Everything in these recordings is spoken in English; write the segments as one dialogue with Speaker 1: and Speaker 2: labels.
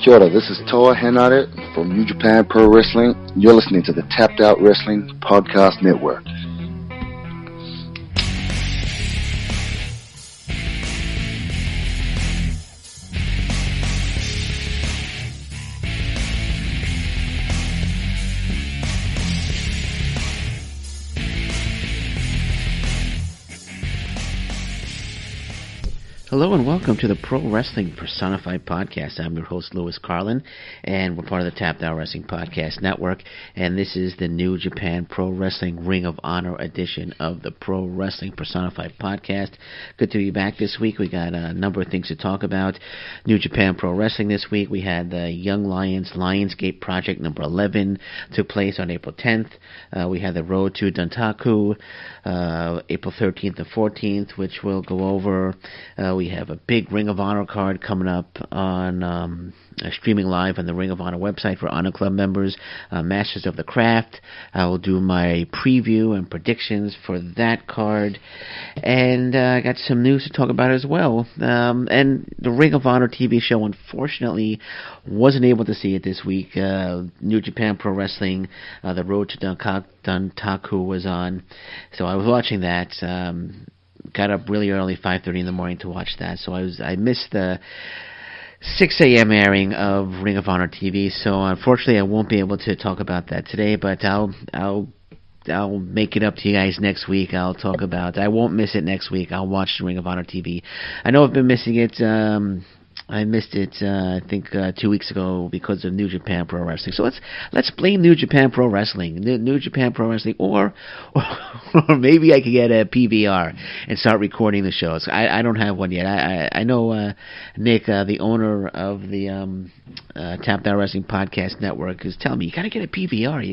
Speaker 1: Kia ora, this is Toa Henare from New Japan Pro Wrestling. You're listening to the Tapped Out Wrestling Podcast Network.
Speaker 2: Hello and welcome to the Pro Wrestling Personified Podcast. I'm your host, Louis Carlin, and we're part of the Tapped Out Wrestling Podcast Network, and this is the New Japan Pro Wrestling Ring of Honor edition of the Pro Wrestling Personified Podcast. Good to be back this week. We got a number of things to talk about. New Japan Pro Wrestling this week. We had the Young Lions Lionsgate Project number 11 took place on April 10th. We had the ROH Dontaku April 13th and 14th, which we'll go over. We have a big Ring of Honor card coming up on streaming live on the Ring of Honor website for Honor Club members. Masters of the Craft. I will do my preview and predictions for that card. And I got some news to talk about as well. And the Ring of Honor TV show, unfortunately, wasn't able to see it this week. New Japan Pro Wrestling, the Road to Dontaku was on. So I was watching that. Got up really early, 5:30 in the morning to watch that. So I missed the 6 a.m. airing of Ring of Honor TV. So unfortunately, I won't be able to talk about that today. But I'll make it up to you guys next week. I'll talk about. I won't miss it next week. I'll watch the Ring of Honor TV. I know I've been missing it. I missed it, I think, 2 weeks ago because of New Japan Pro Wrestling. So let's blame New Japan Pro Wrestling, New Japan Pro Wrestling, or maybe I could get a PVR and start recording the shows. I don't have one yet. I know Nick, the owner of the Tapped Out Wrestling Podcast Network, is telling me, you got to get a PVR.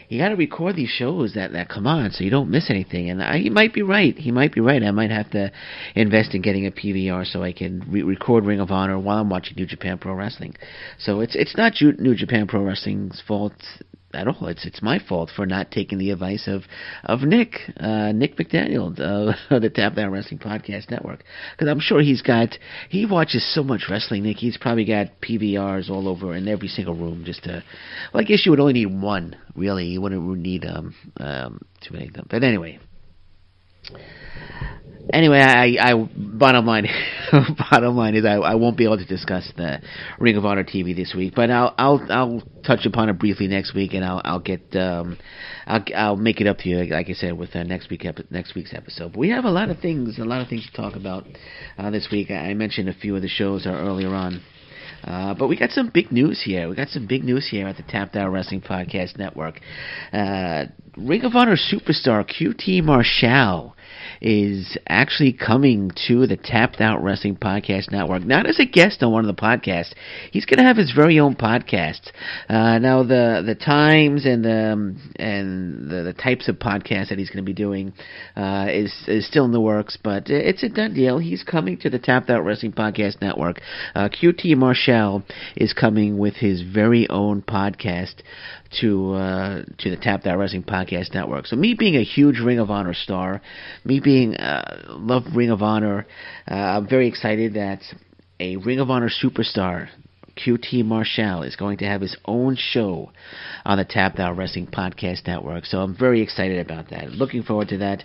Speaker 2: You got to record these shows that come on so you don't miss anything. And he might be right. I might have to invest in getting a PVR so I can record Ring of Honor while I'm watching New Japan Pro Wrestling. So it's not New Japan Pro Wrestling's fault at all. It's my fault for not taking the advice of Nick McDaniel, the Tap Out Wrestling Podcast Network, because I'm sure he watches so much wrestling. Nick, he's probably got PVRs all over in every single room. I guess you would only need one, really. You wouldn't need too many of them. But anyway, I bottom line is I won't be able to discuss the Ring of Honor TV this week, but I'll touch upon it briefly next week, and I'll make it up to you, like I said, with next week's episode. But we have a lot of things to talk about this week. I mentioned a few of the shows earlier on. But we got some big news here. at the Tapped Out Wrestling Podcast Network. Ring of Honor superstar QT Marshall is actually coming to the Tapped Out Wrestling Podcast Network, not as a guest on one of the podcasts. He's going to have his very own podcast. Now the times and the types of podcasts that he's going to be doing is still in the works, but it's a done deal. He's coming to the Tapped Out Wrestling Podcast Network. QT Marshall is coming with his very own podcast to the Tapped Out Wrestling Podcast Network. So me being a huge Ring of Honor star, me being love Ring of Honor, I'm very excited that a Ring of Honor superstar, QT Marshall, is going to have his own show on the Tapped Out Wrestling Podcast Network. So I'm very excited about that. Looking forward to that.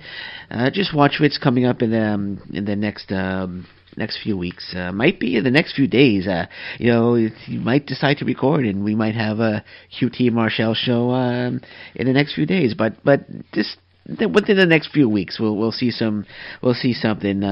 Speaker 2: Just watch what's coming up in the next few weeks. Might be in the next few days. You might decide to record, and we might have a QT Marshall show in the next few days. But just within the next few weeks, we'll see something.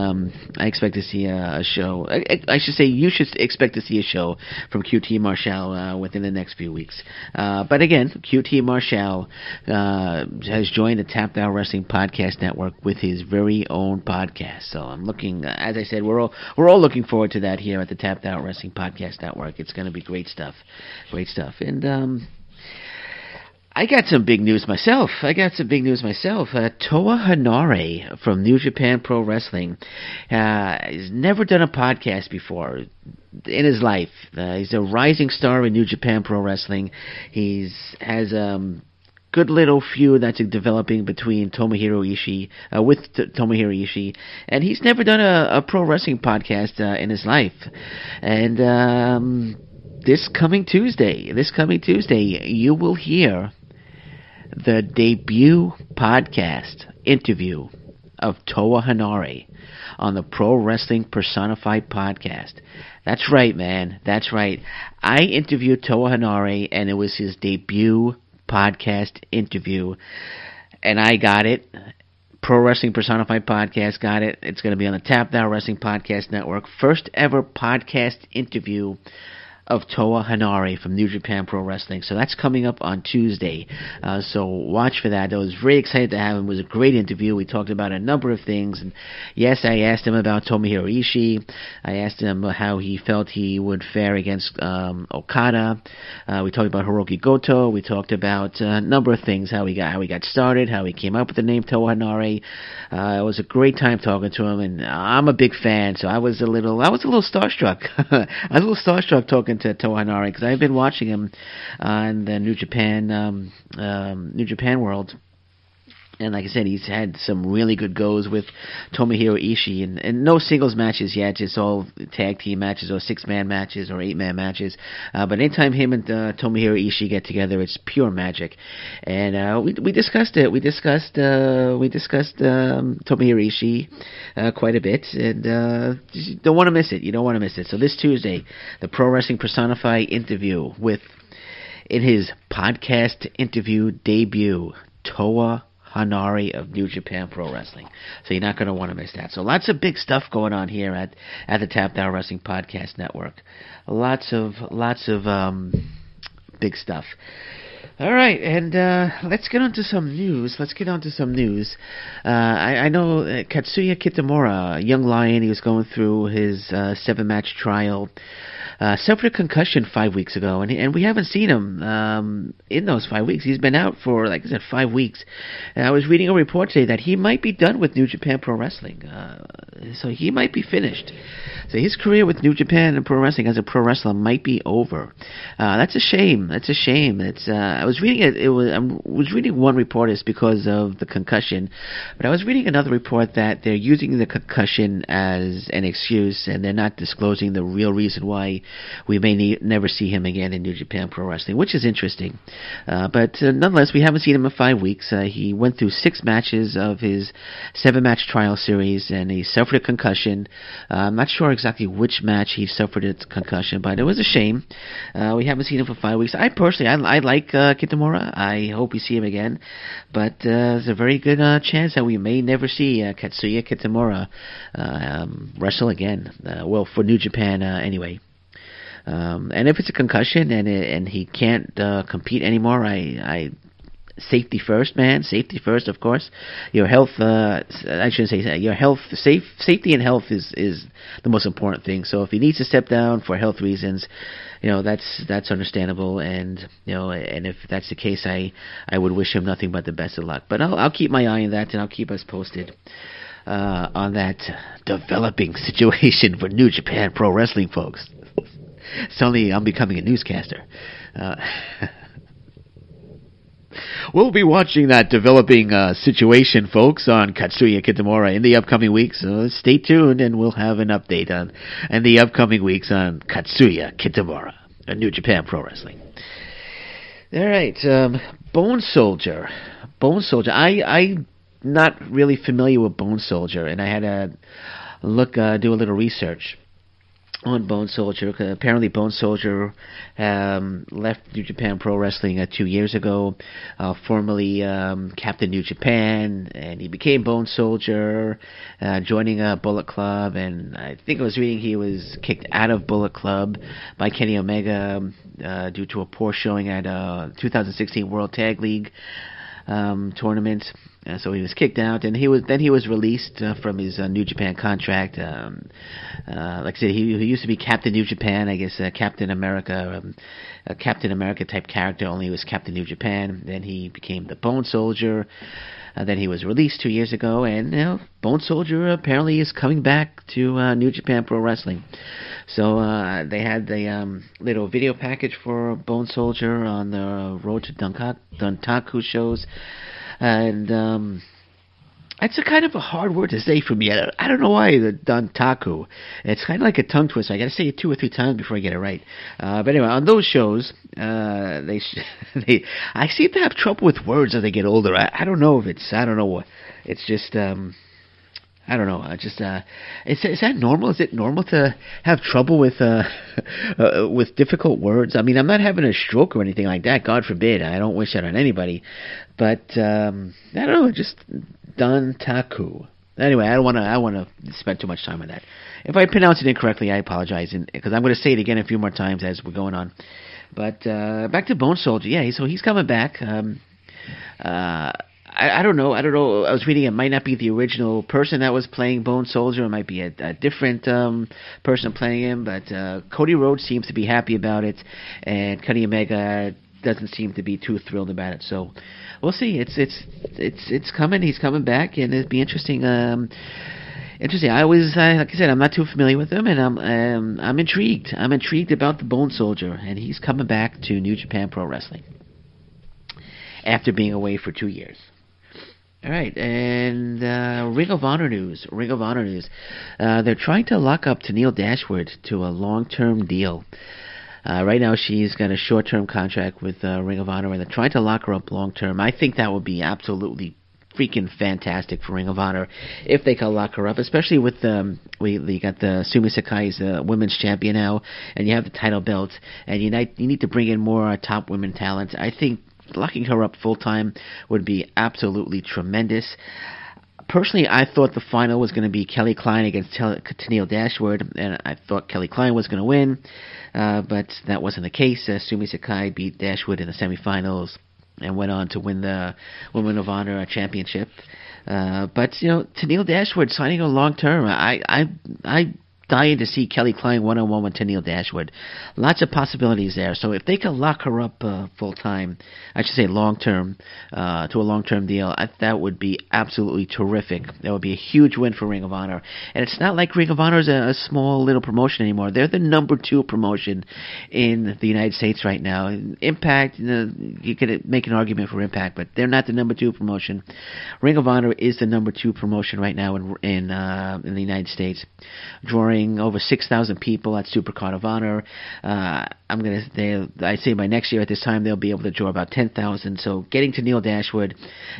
Speaker 2: I expect to see a show. I should say you should expect to see a show from QT Marshall within the next few weeks. But again, QT Marshall has joined the Tapped Out Wrestling Podcast Network with his very own podcast. So I'm looking, as I said, we're all looking forward to that here at the Tapped Out Wrestling Podcast Network. It's going to be great stuff. And I got some big news myself. Toa Henare from New Japan Pro Wrestling has never done a podcast before in his life. He's a rising star in New Japan Pro Wrestling. Has good little feud that's developing between Tomohiro Ishii, and he's never done a pro wrestling podcast in his life. And this coming Tuesday, you will hear the debut podcast interview of Toa Henare on the Pro Wrestling Personified podcast. That's right, man. That's right. I interviewed Toa Henare, and it was his debut podcast interview, and I got it. Pro Wrestling Personified podcast got it. It's going to be on the Tap Down Wrestling Podcast Network. First ever podcast interview of Toa Henare from New Japan Pro Wrestling. So that's coming up on Tuesday. So watch for that. I was very excited to have him. It was a great interview. We talked about a number of things. And yes, I asked him about Tomohiro Ishii. I asked him how he felt he would fare against Okada. We talked about Hiroki Goto. We talked about a number of things, how he got started, how he came up with the name Toa Henare. It was a great time talking to him, and I'm a big fan, so I was a little starstruck. I was a little starstruck talking to Toa Henare because I've been watching him on the New Japan world. And like I said, he's had some really good goes with Tomohiro Ishii, and no singles matches yet, just all tag team matches or 6-man matches or 8-man matches. But anytime him and Tomohiro Ishii get together, it's pure magic. And we discussed it. We discussed Tomohiro Ishii quite a bit, and you don't want to miss it. You don't want to miss it. So this Tuesday, the Pro Wrestling Personified interview with, in his podcast interview debut, Toa Henare of New Japan Pro Wrestling. So you're not going to want to miss that. So lots of big stuff going on here at the Tap Down Wrestling Podcast Network. Lots of big stuff. All right, and let's get on to some news. I know Katsuya Kitamura, a young lion, he was going through his 7-match trial. Suffered a concussion 5 weeks ago, and we haven't seen him in those 5 weeks. He's been out for, like I said, 5 weeks. And I was reading a report today that he might be done with New Japan Pro Wrestling. So he might be finished. So his career with New Japan and Pro Wrestling as a pro wrestler might be over. That's a shame. I was reading one report is because of the concussion, but I was reading another report that they're using the concussion as an excuse, and they're not disclosing the real reason why we may never see him again in New Japan Pro Wrestling, which is interesting. But nonetheless, we haven't seen him in 5 weeks. He went through 6 matches of his 7-match trial series, and he suffered a concussion. I'm not sure exactly which match he suffered a concussion, but it was a shame. We haven't seen him for 5 weeks. I personally, I like Kitamura. I hope we see him again, but there's a very good chance that we may never see Katsuya Kitamura wrestle again. Well, for New Japan anyway. And if it's a concussion and he can't compete anymore, I safety first, man. Safety first, of course. Your health. I shouldn't say that. Your health. Safety and health is the most important thing. So if he needs to step down for health reasons, that's understandable. And and if that's the case, I would wish him nothing but the best of luck. But I'll keep my eye on that, and I'll keep us posted on that developing situation for New Japan Pro Wrestling, folks. Suddenly, I'm becoming a newscaster. We'll be watching that developing situation, folks, on Katsuya Kitamura in the upcoming weeks. So stay tuned, and we'll have an update in the upcoming weeks on Katsuya Kitamura, New Japan Pro Wrestling. All right, Bone Soldier. I'm not really familiar with Bone Soldier, and I had to do a little research on Bone Soldier. Apparently Bone Soldier left New Japan Pro Wrestling 2 years ago, formerly Captain New Japan, and he became Bone Soldier, joining Bullet Club, and I think I was reading he was kicked out of Bullet Club by Kenny Omega due to a poor showing at 2016 World Tag League tournament. So he was kicked out, and he was released from his New Japan contract. Like I said, he used to be Captain New Japan, I guess Captain America, a Captain America type character. Only he was Captain New Japan. Then he became the Bone Soldier. Then he was released 2 years ago, and Bone Soldier apparently is coming back to New Japan Pro Wrestling. So they had the little video package for Bone Soldier on the ROH Dontaku shows. And It's a kind of a hard word to say for me. I don't know why, the Dontaku. It's kind of like a tongue twister. I got to say it 2 or 3 times before I get it right. But anyway, on those shows, I seem to have trouble with words as I get older. I don't know if it's, I don't know what. It's just, I don't know. Is that normal? Is it normal to have trouble with difficult words? I mean, I'm not having a stroke or anything like that. God forbid. I don't wish that on anybody. But I don't know. Just Dontaku. Anyway, I want to spend too much time on that. If I pronounce it incorrectly, I apologize, because I'm going to say it again a few more times as we're going on. But back to Bone Soldier. Yeah, so he's coming back. I don't know. I was reading it might not be the original person that was playing Bone Soldier. It might be a different person playing him. But Cody Rhodes seems to be happy about it, and Kenny Omega doesn't seem to be too thrilled about it. So we'll see. It's coming. He's coming back, and it'll be interesting. Interesting. Like I said, I'm not too familiar with him, and I'm intrigued. I'm intrigued about the Bone Soldier, and he's coming back to New Japan Pro Wrestling after being away for 2 years. All right, and Ring of Honor news. They're trying to lock up Tenille Dashwood to a long-term deal. Right now, she's got a short-term contract with Ring of Honor, and they're trying to lock her up long-term. I think that would be absolutely freaking fantastic for Ring of Honor if they can lock her up, especially with we got the Sumi Sakai's women's champion now, and you have the title belt, and you need to bring in more top women talent. I think locking her up full-time would be absolutely tremendous. Personally, I thought the final was going to be Kelly Klein against Tenille Dashwood, and I thought Kelly Klein was going to win, but that wasn't the case. Sumi Sakai beat Dashwood in the semifinals and went on to win the Women of Honor championship. But, Tenille Dashwood signing a long-term, I dying to see Kelly Klein one-on-one with Tenille Dashwood. Lots of possibilities there. So if they can lock her up full-time, I should say long-term, to a long-term deal, that would be absolutely terrific. That would be a huge win for Ring of Honor. And it's not like Ring of Honor is a small little promotion anymore. They're the number 2 promotion in the United States right now. Impact, you could make an argument for Impact, but they're not the number 2 promotion. Ring of Honor is the number 2 promotion right now in the United States, drawing over 6,000 people at Supercard of Honor. I say by next year at this time they'll be able to draw about 10,000. So getting to Tenille Dashwood,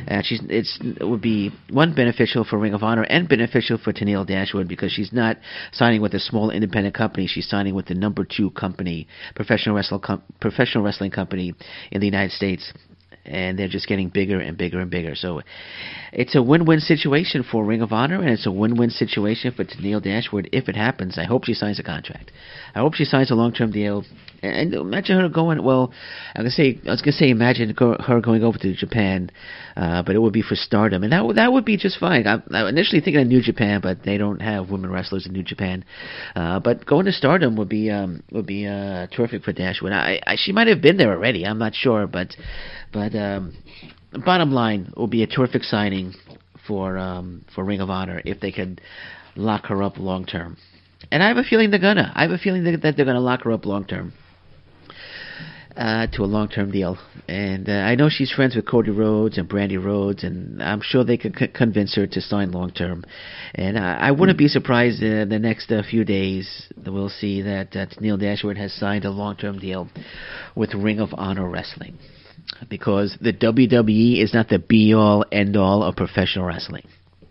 Speaker 2: it would be one beneficial for Ring of Honor and beneficial for Tenille Dashwood because she's not signing with a small independent company. She's signing with the number 2 company, professional wrestling company in the United States. And they're just getting bigger and bigger and bigger. So it's a win-win situation for Ring of Honor, and it's a win-win situation for Tenille Dashwood if it happens. I hope she signs a contract. I hope she signs a long-term deal. And imagine her going, well, I was going to say imagine her going over to Japan, but it would be for Stardom. And that would be just fine. I initially thinking of New Japan, but they don't have women wrestlers in New Japan. But going to Stardom would be terrific for Dashwood. She might have been there already. I'm not sure, but bottom line, it will be a terrific signing for Ring of Honor if they could lock her up long term. And I have a feeling they're gonna. I have a feeling that they're gonna lock her up long term. To a long-term deal. And I know she's friends with Cody Rhodes and Brandy Rhodes, and I'm sure they could convince her to sign long-term. And I wouldn't be surprised in the next few days that we'll see that Tenille Dashwood has signed a long-term deal with Ring of Honor Wrestling. Because the WWE is not the be-all, end-all of professional wrestling.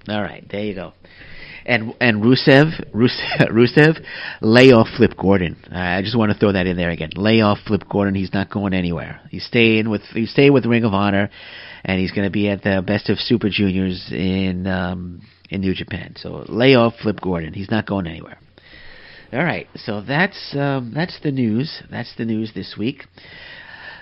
Speaker 2: All right, there you go. And Rusev, lay off Flip Gordon. I just want to throw that in there again. Lay off Flip Gordon. He's not going anywhere. He's staying with Ring of Honor, and he's going to be at the Best of Super Juniors in New Japan. So lay off Flip Gordon. He's not going anywhere. All right. So that's the news. That's the news this week.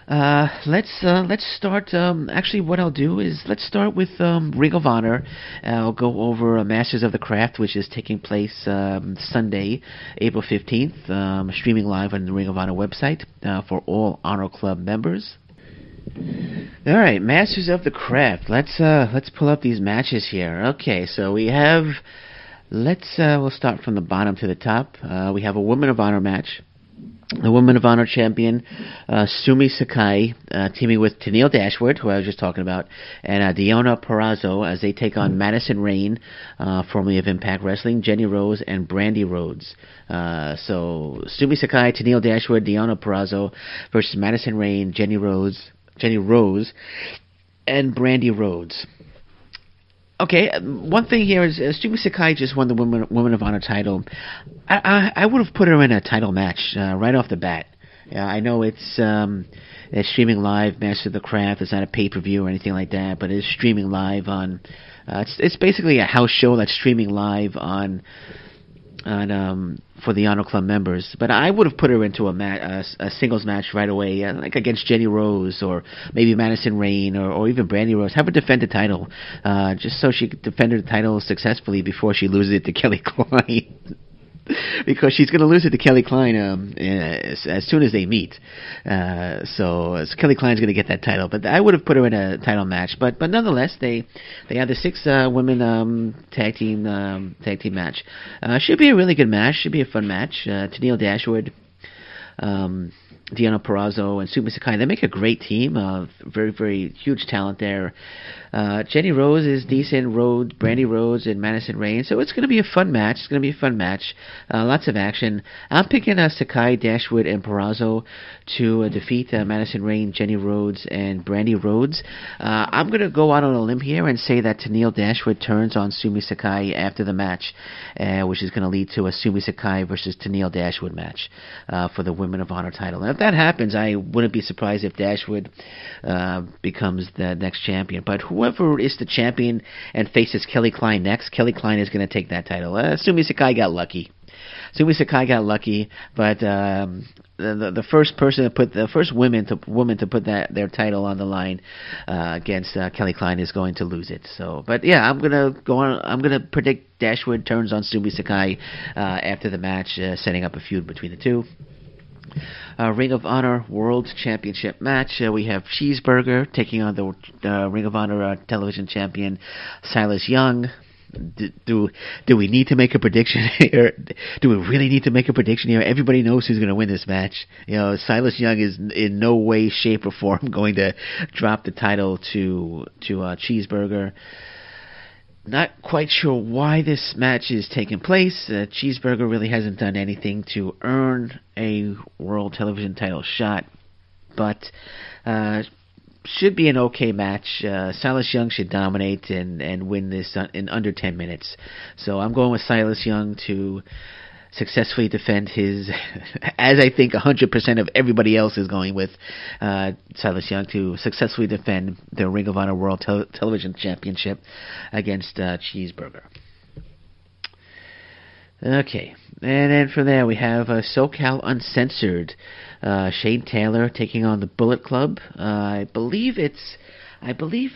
Speaker 2: Let's start. Actually, what I'll do is let's start with Ring of Honor. I'll go over Masters of the Craft, which is taking place Sunday, April 15th, streaming live on the Ring of Honor website for all Honor Club members. All right, Masters of the Craft. Let's pull up these matches here. Okay, so we have. We'll start from the bottom to the top. We have a Women of Honor match. the Women of Honor champion, Sumi Sakai, teaming with Tenille Dashwood, who I was just talking about, and Deonna Purrazzo as they take on Madison Rayne, formerly of Impact Wrestling, Jenny Rose, and Brandy Rhodes. So Sumi Sakai, Tenille Dashwood, Deonna Purrazzo versus Madison Rayne, Jenny Rose, and Brandy Rhodes. Okay, one thing here is Sumi Sakai just won the Women of Honor title. I would have put her in a title match right off the bat. I know it's streaming live, Master of the Craft. It's not a pay-per-view or anything like that, but it's streaming live on. It's basically a house show that's streaming live on for the Honor Club members. But I would have put her into a singles match right away, like against Jenny Rose or maybe Madison Rayne or even Brandy Rose. Have her defend the title, just so she could defend her title successfully before she loses it to Kelly Klein. Because she's going to lose it to Kelly Klein as soon as they meet. So Kelly Klein's going to get that title. But I would have put her in a title match. But nonetheless, they have the 6 women tag team match. Should be a really good match. Should be a fun match. Tenille Dashwood, Deonna Purrazzo, and Sumi Sakai. They make a great team. Very, very huge talent there. Jenny Rose is decent. Brandy Rhodes, and Madison Rayne. So it's going to be a fun match. Lots of action. I'm picking Sakai, Dashwood, and Purrazzo to defeat Madison Rayne, Jenny Rhodes, and Brandy Rhodes. I'm going to go out on a limb here and say that Tenille Dashwood turns on Sumi Sakai after the match, which is going to lead to a Sumi Sakai versus Tenille Dashwood match for the Women of Honor title. And if that happens, I wouldn't be surprised if Dashwood becomes the next champion. But whoever is the champion and faces Kelly Klein next, Kelly Klein is going to take that title. Sumi Sakai got lucky. But the first woman to put their title on the line against Kelly Klein is going to lose it. So, but yeah, I'm gonna predict Dashwood turns on Sumi Sakai after the match, setting up a feud between the two. Ring of Honor World Championship match. We have Cheeseburger taking on the Ring of Honor television champion Silas Young. Do we need to make a prediction here? Do we really need to make a prediction here? Everybody knows who's going to win this match. Silas Young is in no way, shape, or form going to drop the title to Cheeseburger. Not quite sure why this match is taking place. Cheeseburger really hasn't done anything to earn a world television title shot, but should be an okay match. Silas Young should dominate and win this in under 10 minutes. So I'm going with Silas Young to successfully defend his, as I think 100% of everybody else is going with, Silas Young to successfully defend the Ring of Honor World Television Championship against Cheeseburger. Okay, and then from there we have SoCal Uncensored. Shane Taylor taking on the Bullet Club. I believe,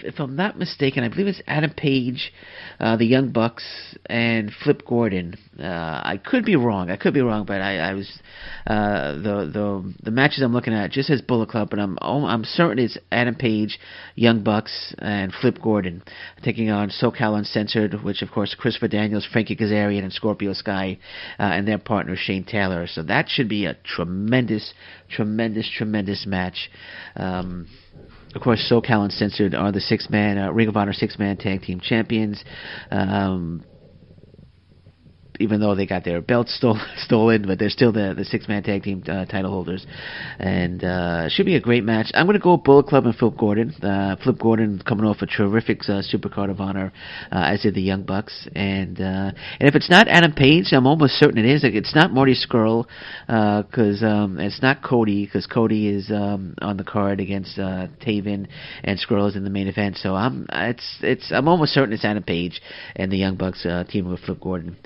Speaker 2: if I'm not mistaken, it's Adam Page, the Young Bucks, and Flip Gordon. I could be wrong, but I was the matches I'm looking at just says Bullet Club, but I'm certain it's Adam Page, Young Bucks, and Flip Gordon taking on SoCal Uncensored, which of course Christopher Daniels, Frankie Kazarian, and Scorpio Sky, and their partner Shane Taylor. So that should be a tremendous match. Of course, SoCal Uncensored are the Ring of Honor 6-man tag team champions. Even though they got their belts stolen, but they're still the 6-man tag team title holders. And should be a great match. I'm going to go with Bullet Club and Flip Gordon. Flip Gordon coming off a terrific Supercard of Honor, as did the Young Bucks. And if it's not Adam Page, I'm almost certain it is. It's not Marty Scurll, because it's not Cody, because Cody is on the card against Taven, and Scurll is in the main event. So I'm almost certain it's Adam Page and the Young Bucks teaming with Flip Gordon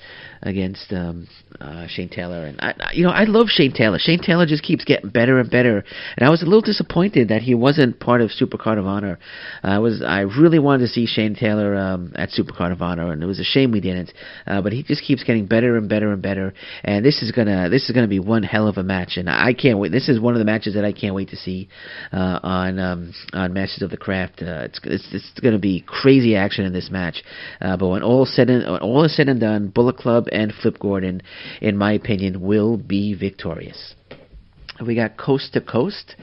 Speaker 2: against Shane Taylor. And I love Shane Taylor. Shane Taylor just keeps getting better and better, and I was a little disappointed that he wasn't part of Supercard of Honor. I really wanted to see Shane Taylor at Supercard of Honor, and it was a shame we didn't. But he just keeps getting better and better and better, and this is gonna be one hell of a match, and I can't wait. This is one of the matches that I can't wait to see on Masters of the Craft. It's gonna be crazy action in this match. But when all is said and done, Bullet Club and Flip Gordon, in my opinion, will be victorious. We got Coast to Coast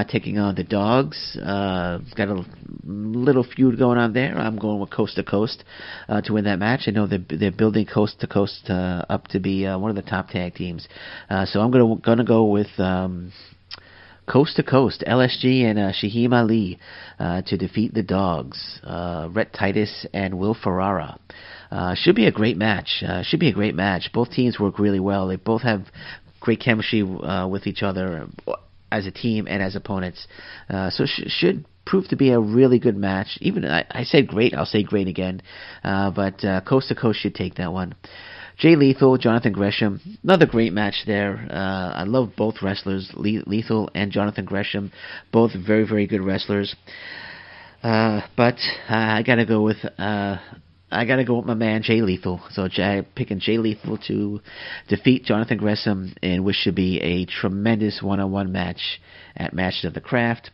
Speaker 2: taking on the Dogs. Got a little feud going on there. I'm going with Coast to Coast to win that match. I know they're building Coast to Coast up to be one of the top tag teams. So I'm gonna go with Coast to Coast, LSG and Shaheem Ali to defeat the Dogs. Rhett Titus and Will Ferrara. Should be a great match. Both teams work really well. They both have great chemistry with each other as a team and as opponents. So should prove to be a really good match. Even I said great, I'll say great again. But Coast to Coast should take that one. Jay Lethal, Jonathan Gresham, another great match there. I love both wrestlers, Lethal and Jonathan Gresham, both very, very good wrestlers. But I gotta go with my man Jay Lethal. So picking Jay Lethal to defeat Jonathan Gresham in which should be a tremendous one-on-one match at Masters of the Craft.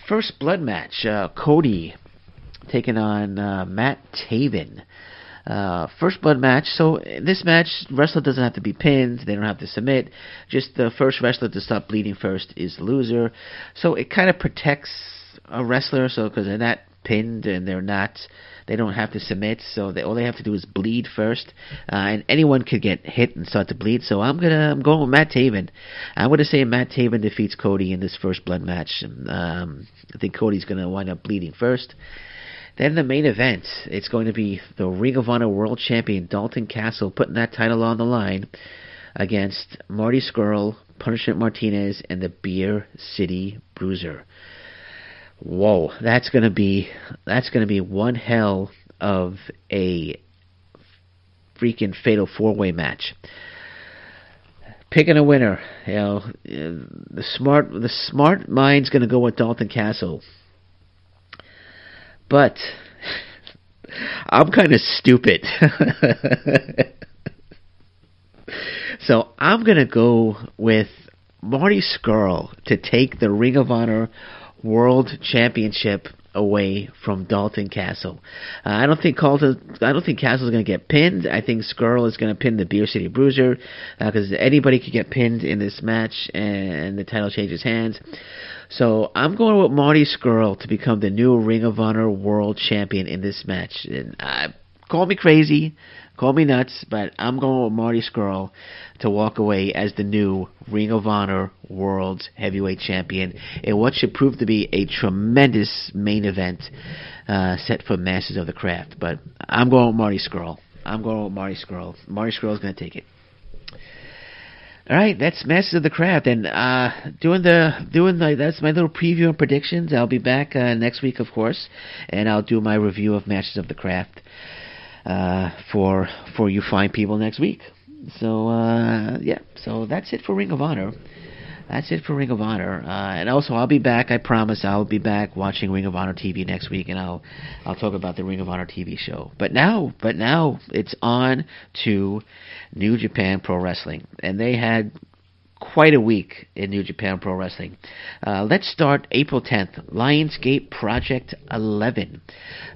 Speaker 2: First blood match, Cody taking on Matt Taven. First blood match. So in this match, wrestler doesn't have to be pinned. They don't have to submit. Just the first wrestler to stop bleeding first is the loser. So it kind of protects a wrestler. So because they're not pinned and they don't have to submit. So all they have to do is bleed first. And anyone could get hit and start to bleed. So I'm going with Matt Taven. I'm going to say Matt Taven defeats Cody in this first blood match. I think Cody's going to wind up bleeding first. Then the main event, it's going to be the Ring of Honor World Champion Dalton Castle putting that title on the line against Marty Scurll, Punishment Martinez, and the Beer City Bruiser. Whoa, that's gonna be one hell of a freaking fatal 4-way match. Picking a winner, the smart mind's gonna go with Dalton Castle. But I'm kind of stupid. So I'm going to go with Marty Scurll to take the Ring of Honor World Championship away from Dalton Castle. I don't think Castle's going to get pinned. I think Scurll is going to pin the Beer City Bruiser because anybody could get pinned in this match and the title changes hands. So I'm going with Marty Scurll to become the new Ring of Honor World Champion in this match. And call me crazy, call me nuts, but I'm going with Marty Scurll to walk away as the new Ring of Honor World Heavyweight Champion in what should prove to be a tremendous main event set for Masters of the Craft. But I'm going with Marty Scurll. Marty Scurll is going to take it. All right, that's Masters of the Craft, and that's my little preview and predictions. I'll be back next week, of course, and I'll do my review of Masters of the Craft for you fine people next week. So so that's it for Ring of Honor. And also I'll be back. I promise I'll be back watching Ring of Honor TV next week, and I'll talk about the Ring of Honor TV show. But now it's on to New Japan Pro Wrestling, and they had quite a week in New Japan Pro Wrestling. Let's start April 10th, Lionsgate Project 11.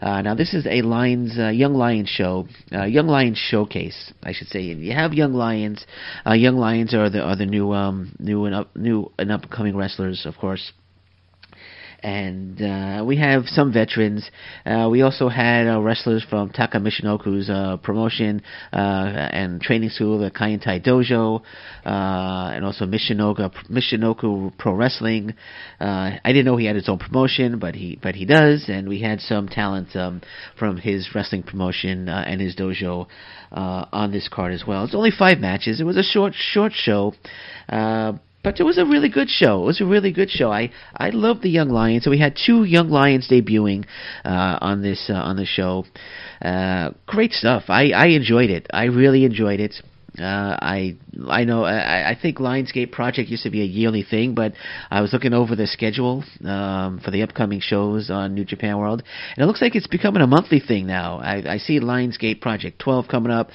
Speaker 2: Now this is a Young Lions show, Young Lions showcase, I should say. You have Young Lions. Young Lions are the new and upcoming wrestlers, of course. And we have some veterans. We also had wrestlers from Taka Michinoku's promotion and training school, the Kaientai Dojo, and also Michinoku Pro Wrestling. I didn't know he had his own promotion, but he does. And we had some talent from his wrestling promotion and his dojo on this card as well. It's only 5 matches. It was a short show. But it was a really good show. I love the Young Lions. So we had 2 Young Lions debuting on this show. Great stuff. I enjoyed it. I really enjoyed it. I know. I think Lionsgate Project used to be a yearly thing, but I was looking over the schedule for the upcoming shows on New Japan World, and it looks like it's becoming a monthly thing now. I see Lionsgate Project 12 coming up,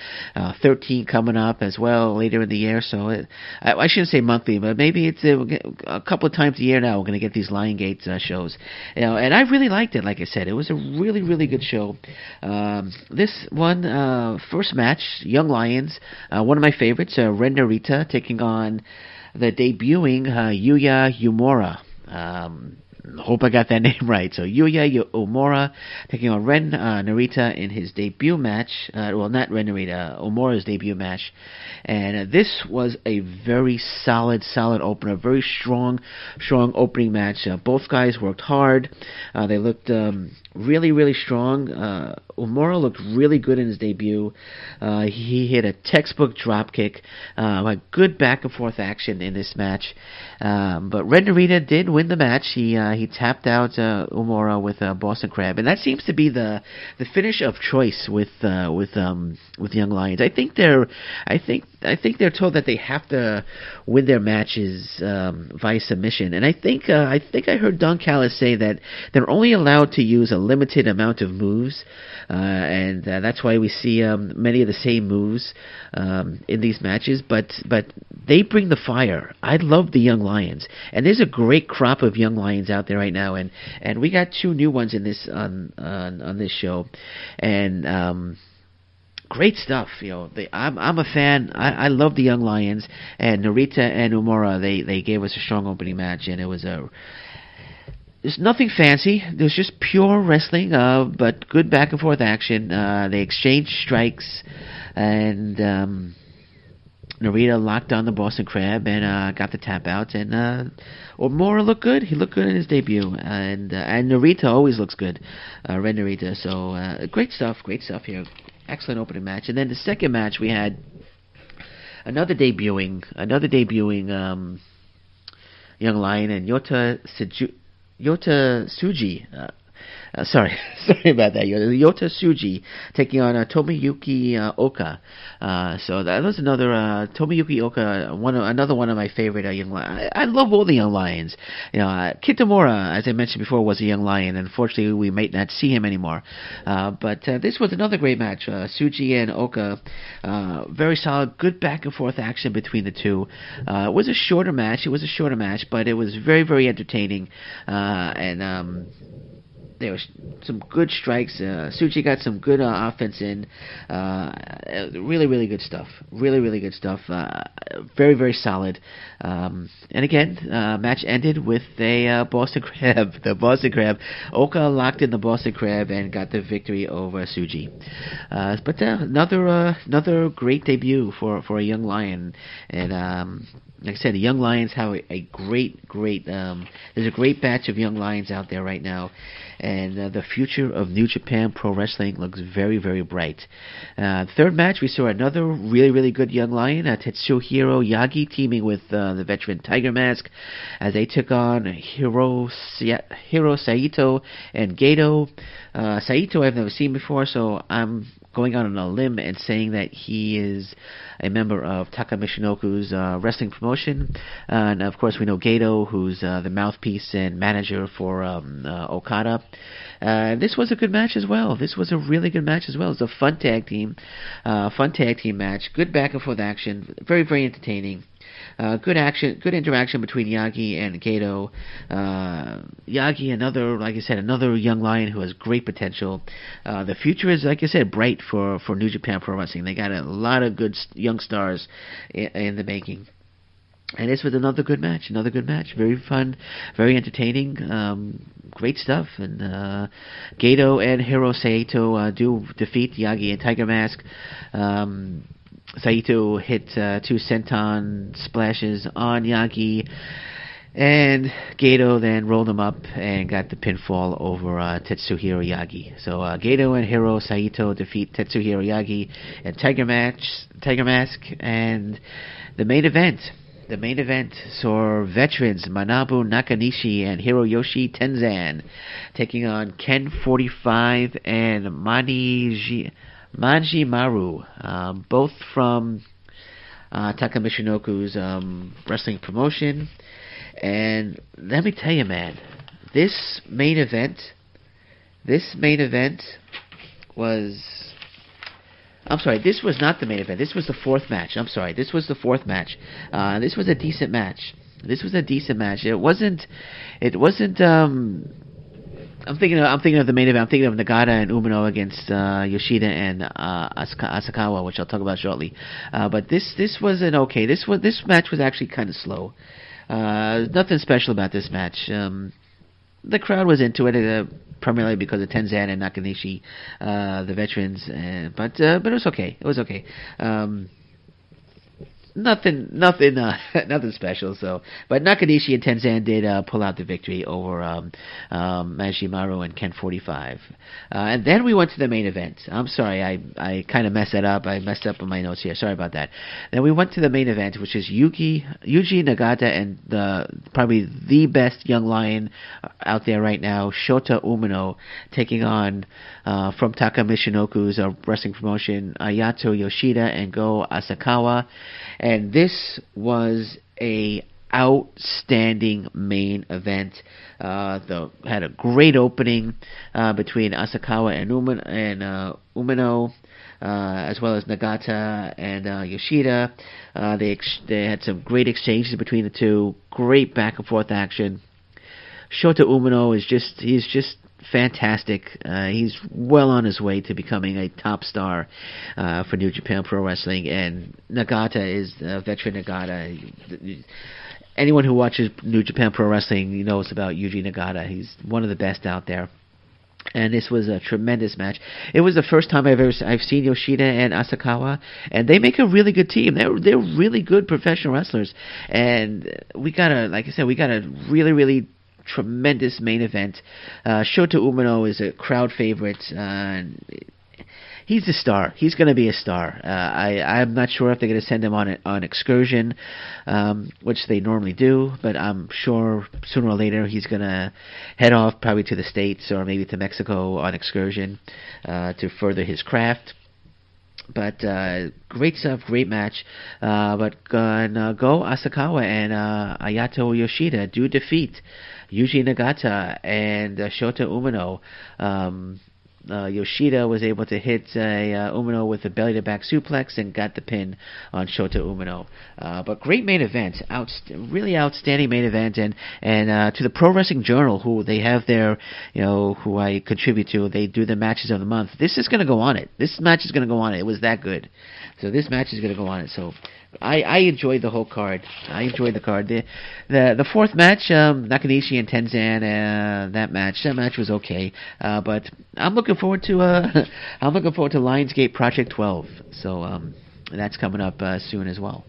Speaker 2: 13 coming up as well later in the year. So I shouldn't say monthly, but maybe it's a couple of times a year now. We're going to get these Lionsgate shows, and I really liked it. Like I said, it was a really, really good show. This one, first match, Young Lions. One of my favorites, Ren Narita taking on the debuting Yuya Uemura. Hope I got that name right. So Yuya Uemura taking on Ren Narita in his debut match. Well, not Ren Narita, Uemura's debut match. And this was a very solid opener. Very strong opening match. Both guys worked hard. They looked really strong. Uemura looked really good in his debut. He hit a textbook drop kick. A good back and forth action in this match. But Ren Narita did win the match. He tapped out Uemura with Boston Crab, and that seems to be the finish of choice with Young Lions. I think they're told that they have to win their matches via submission, and I think I heard Don Callis say that they're only allowed to use a limited amount of moves, and that's why we see many of the same moves in these matches. But they bring the fire. I love the Young Lions, and there's a great crop of Young Lions out there right now, and we got 2 new ones in this on this show, and great stuff. I'm a fan. I love the Young Lions, and Narita and Uemura. They gave us a strong opening match, and it was there's nothing fancy. It was just pure wrestling, but good back and forth action. They exchanged strikes, and Narita locked on the Boston Crab and got the tap out. And Uemura looked good. He looked good in his debut, and Narita always looks good. Ren Narita. So great stuff here. Excellent opening match. And then the second match, we had another debuting Young Lion, and Yota Tsuji. Sorry about that. Yota Tsuji taking on Tomoyuki Oka. So that was another Tomoyuki Oka, another one of my favorite young lions. I love all the Young Lions. Kitamura, as I mentioned before, was a Young Lion. Unfortunately, we might not see him anymore. But this was another great match. Tsuji and Oka, very solid, good back and forth action between the two. It was a shorter match, but it was very, very entertaining. There was some good strikes. Tsuji got some good offense in. Really, really good stuff. Really good stuff. Very, very solid. And again, match ended with a Boston Crab. The Boston Crab. Oka locked in the Boston Crab and got the victory over Tsuji. But another great debut for a Young Lion. And like I said, the Young Lions have a great, there's a great batch of Young Lions out there right now, and the future of New Japan Pro Wrestling looks very, very bright. Third match, we saw another really, really good Young Lion, Tetsuhiro Yagi teaming with the veteran Tiger Mask, as they took on Hiro Saito and Gato. Saito I've never seen before, so I'm going out on a limb and saying that he is a member of Taka Michinoku's wrestling promotion. And of course we know Gato, who's the mouthpiece and manager for Okada. This was a good match as well. This was a really good match as well. It was a fun tag team match. Good back and forth action. Very, very entertaining. Good interaction between Yagi and Gato. Yagi, another Young Lion who has great potential. The future is, like I said, bright for New Japan Pro Wrestling. They got a lot of good young stars in the making. And this was another good match. Very fun, very entertaining. Great stuff. And Gato and Hiro Saito do defeat Yagi and Tiger Mask. Saito hit 2 senton splashes on Yagi, and Gato then rolled him up and got the pinfall over Tetsuhiro Yagi. So Gato and Hiro Saito defeat Tetsuhiro Yagi and Tiger Mask, and the main event saw veterans Manabu Nakanishi and Hiroyoshi Tenzan taking on Ken 45 and Manji Maru, both from Taka Michinoku's wrestling promotion. And let me tell you, man, this main event was... I'm sorry, this was not the main event. This was the fourth match. This was the fourth match. This was a decent match. It wasn't I'm thinking of the main event. I'm thinking of Nagata and Umino against Yoshida and Asakawa, which I'll talk about shortly. But this was an okay. This match was actually kind of slow. Nothing special about this match. The crowd was into it primarily because of Tenzan and Nakanishi, the veterans. But it was okay. It was okay. Nothing special. So, but Nakanishi and Tenzan did pull out the victory over Majimaru and Ken 45. And then we went to the main event. I'm sorry, I kind of messed that up. I messed up on my notes here. Sorry about that. Then we went to the main event, which is Yuji Nagata and probably the best young lion out there right now, Shota Umino, taking on from Taka Michinoku's wrestling promotion, Ayato Yoshida and Go Asakawa. And this was a outstanding main event. Had a great opening between Asakawa and Umino, as well as Nagata and Yoshida. They had some great exchanges between the two. Great back and forth action. Shota Umino he's just fantastic. He's well on his way to becoming a top star for New Japan Pro Wrestling, and Nagata is veteran Nagata. Anyone who watches New Japan Pro Wrestling knows about Yuji Nagata. He's one of the best out there. And this was a tremendous match. It was the first time I've seen Yoshida and Asakawa, and they make a really good team. They're really good professional wrestlers, and we got a really, really tremendous main event. Shota Umino is a crowd favorite. He's a star. He's going to be a star. I'm not sure if they're going to send him on an excursion, which they normally do, but I'm sure sooner or later he's going to head off probably to the States or maybe to Mexico on excursion to further his craft. But great stuff, great match. But Go Asakawa and Ayato Yoshida do defeat Yuji Nagata and Shota Umino. Yoshida was able to hit Umino with a belly-to-back suplex and got the pin on Shota Umino. But great main event, really outstanding main event, and to the Pro Wrestling Journal, who they have their, who I contribute to, they do the matches of the month. This is going to go on it. This match is going to go on it. It was that good. So this match is going to go on it. So I enjoyed the whole card. I enjoyed the card. The fourth match, Nakanishi and Tenzan, that match was okay. But I'm looking forward to Lionsgate Project 12. So that's coming up soon as well.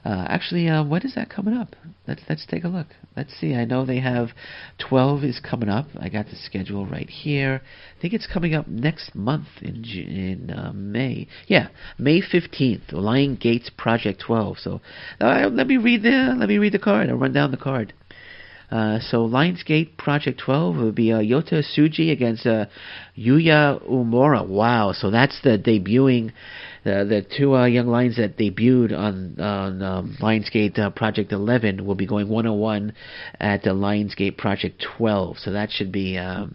Speaker 2: Actually, when is that coming up? Let's take a look. Let's see. I know they have 12 is coming up. I got the schedule right here. I think it's coming up next month in May. Yeah, May 15th. Lionsgate Project 12. So let me read the card. I'll run down the card. So Lionsgate Project 12 will be Yota Tsuji against Yuya Uemura. Wow, so that's the debuting, the two young lions that debuted on Lionsgate Project 11 will be going 101 at the Lionsgate Project 12. So that should be a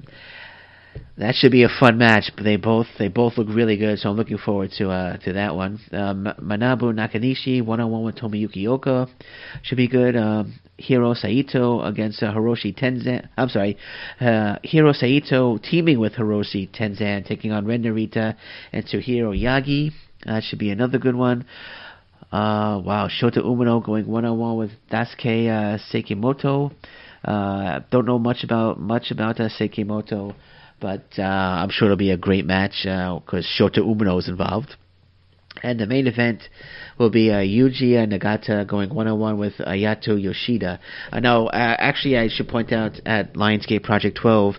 Speaker 2: fun match. But they both look really good, so I'm looking forward to that one. Manabu Nakanishi 101 with Tomoyuki Oka should be good. Hiro Saito against Hiroshi Tenzan. I'm sorry, Hiro Saito teaming with Hiroshi Tenzan, taking on Ren Narita and Tsuhiro Yagi. That should be another good one. Wow, Shota Umino going 1-on-1 with Daisuke Sekimoto. Don't know much about Sekimoto, but I'm sure it'll be a great match because Shota Umino is involved. And the main event will be Yuji Nagata going 1-on-1 with Ayato Yoshida. Actually, I should point out at Lionsgate Project 12,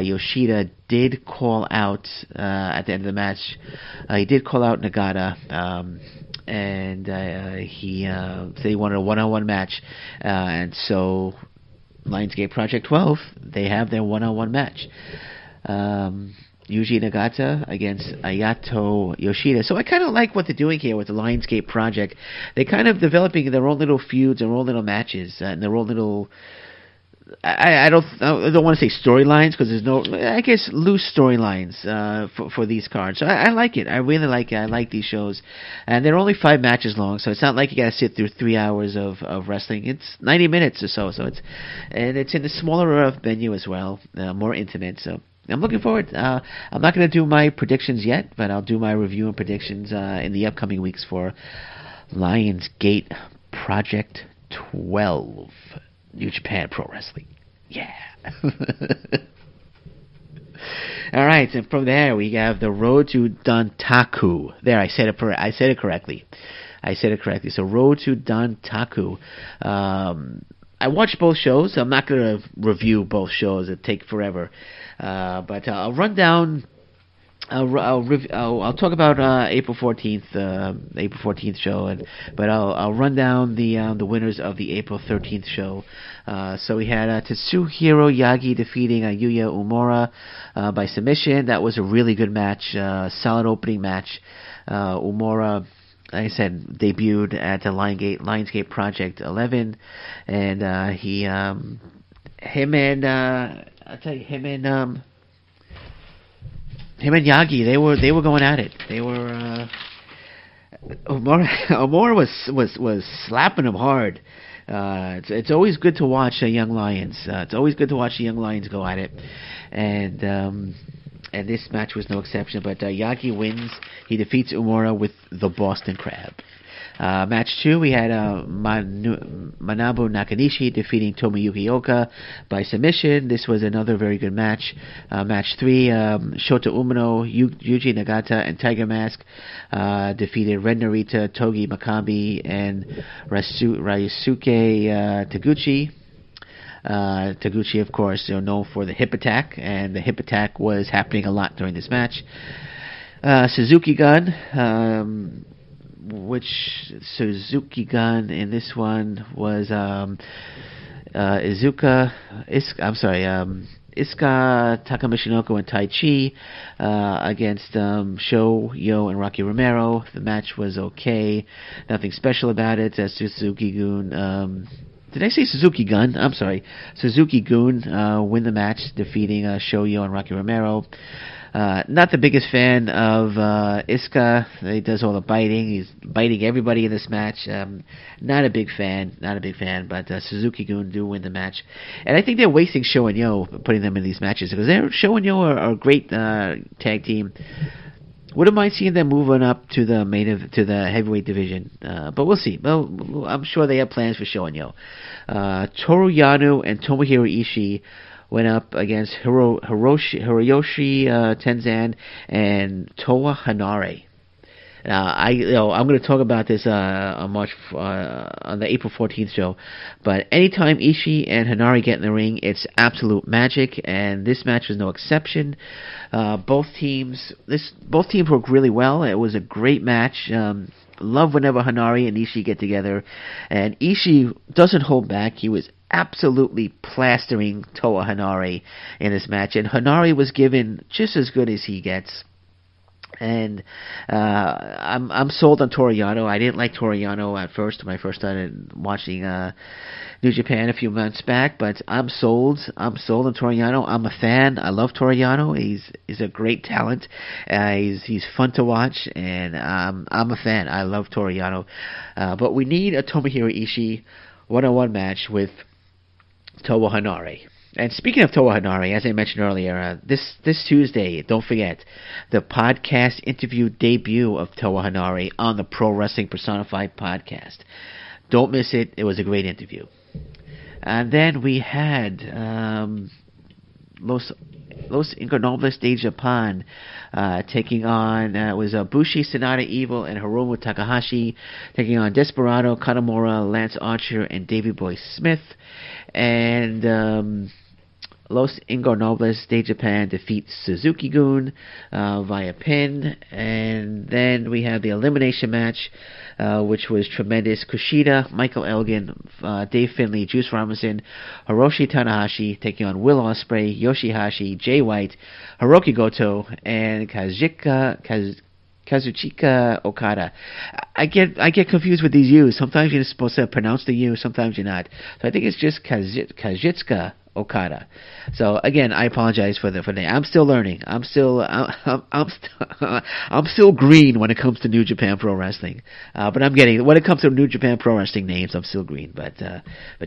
Speaker 2: Yoshida did call out at the end of the match. He did call out Nagata, and he said he wanted a 1-on-1 match. And so Lionsgate Project 12, they have their 1-on-1 match. Yuji Nagata against Ayato Yoshida. So I kind of like what they're doing here with the Lionsgate Project. They're kind of developing their own little feuds, their own little matches, and their own little I don't want to say storylines because there's no, I guess, loose storylines for these cards. So I like it. I really like it. I like these shows, and they're only 5 matches long, so it's not like you got to sit through 3 hours of wrestling. It's 90 minutes or so. So it's in a smaller venue as well, more intimate. So I'm looking forward. I'm not going to do my predictions yet, but I'll do my review and predictions in the upcoming weeks for Lionsgate Project 12. New Japan Pro Wrestling. Yeah. All right, and from there we have the Road to Dontaku. There, I said it correctly. So Road to Dontaku. I watched both shows. I'm not going to review both shows. It'd take forever. But I'll run down. I'll talk about April 14th show, but I'll run down the winners of the April 13th show. So we had Tatsuhiro Yagi defeating Yuya Uemura by submission. That was a really good match, solid opening match. Uemura, like I said, debuted at the Lionsgate Project 11, and him and Yagi, they were going at it. They were Uemura was slapping him hard. It's always good to watch young lions. It's always good to watch the young lions go at it, and this match was no exception. But Yagi wins. He defeats Uemura with the Boston Crab. Match 2, we had Manabu Nakanishi defeating Tomoyuki Oka by submission. This was another very good match. Match 3, Shota Umino, Yuji Nagata, and Tiger Mask defeated Ren Narita, Togi Makabe, and Ryusuke Taguchi. Taguchi, of course, known for the hip attack, and the hip attack was happening a lot during this match. Suzuki Gun, which Suzuki Gun in this one was Iska Takamichinoko and Tai Chi against Sho, Yo, and Rocky Romero. The match was okay, nothing special about it. Suzuki Gun. Did I say Suzuki Gun? I'm sorry. Suzuki Gun win the match, defeating Shoyo and Rocky Romero. Not the biggest fan of Iska. He does all the biting. He's biting everybody in this match. Not a big fan. But Suzuki Gun do win the match. And I think they're wasting Sho and Yo putting them in these matches, because Sho and Yo are a great tag team. Wouldn't mind seeing them moving up to the heavyweight division, but we'll see. Well, I'm sure they have plans for Sho and Yo. Toru Yano and Tomohiro Ishii went up against Hiroyoshi Tenzan and Toa Henare. I'm going to talk about this on the April 14th show. But anytime Ishii and Henare get in the ring, it's absolute magic, and this match was no exception. Both teams worked really well. It was a great match. Love whenever Henare and Ishii get together, and Ishii doesn't hold back. He was absolutely plastering Toa Henare in this match, and Henare was given just as good as he gets. And I'm sold on Toru Yano. I didn't like Toru Yano at first when I first started watching New Japan a few months back, but I'm sold. I'm sold on Toru Yano. I'm a fan. I love Toru Yano. He's a great talent. He's fun to watch, and I'm a fan. I love Toru Yano. But we need a Tomohiro Ishii one-on-one match with Toa Henare. And speaking of Toa Henare, as I mentioned earlier, this Tuesday, don't forget, the podcast interview debut of Toa Henare on the Pro Wrestling Personified podcast. Don't miss it. It was a great interview. And then we had Los Ingobernables de Japan taking on, it was Bushi, Sanada, Evil, and Hiromu Takahashi taking on Desperado, Katamura, Lance Archer, and Davey Boy Smith. And Los Ingobernables de Japan defeats Suzuki Gun via pin. And then we have the elimination match, which was tremendous. Kushida, Michael Elgin, Dave Finlay, Juice Robinson, Hiroshi Tanahashi taking on Will Ospreay, Yoshihashi, Jay White, Hiroki Goto, and Kazuchika Okada. I get confused with these U's. Sometimes you're supposed to pronounce the U, sometimes you're not. So I think it's just Kazuchika Okada. So again, I apologize for the name. I'm still learning. I'm still green when it comes to New Japan Pro Wrestling. But I'm getting, when it comes to New Japan Pro Wrestling names, I'm still green. But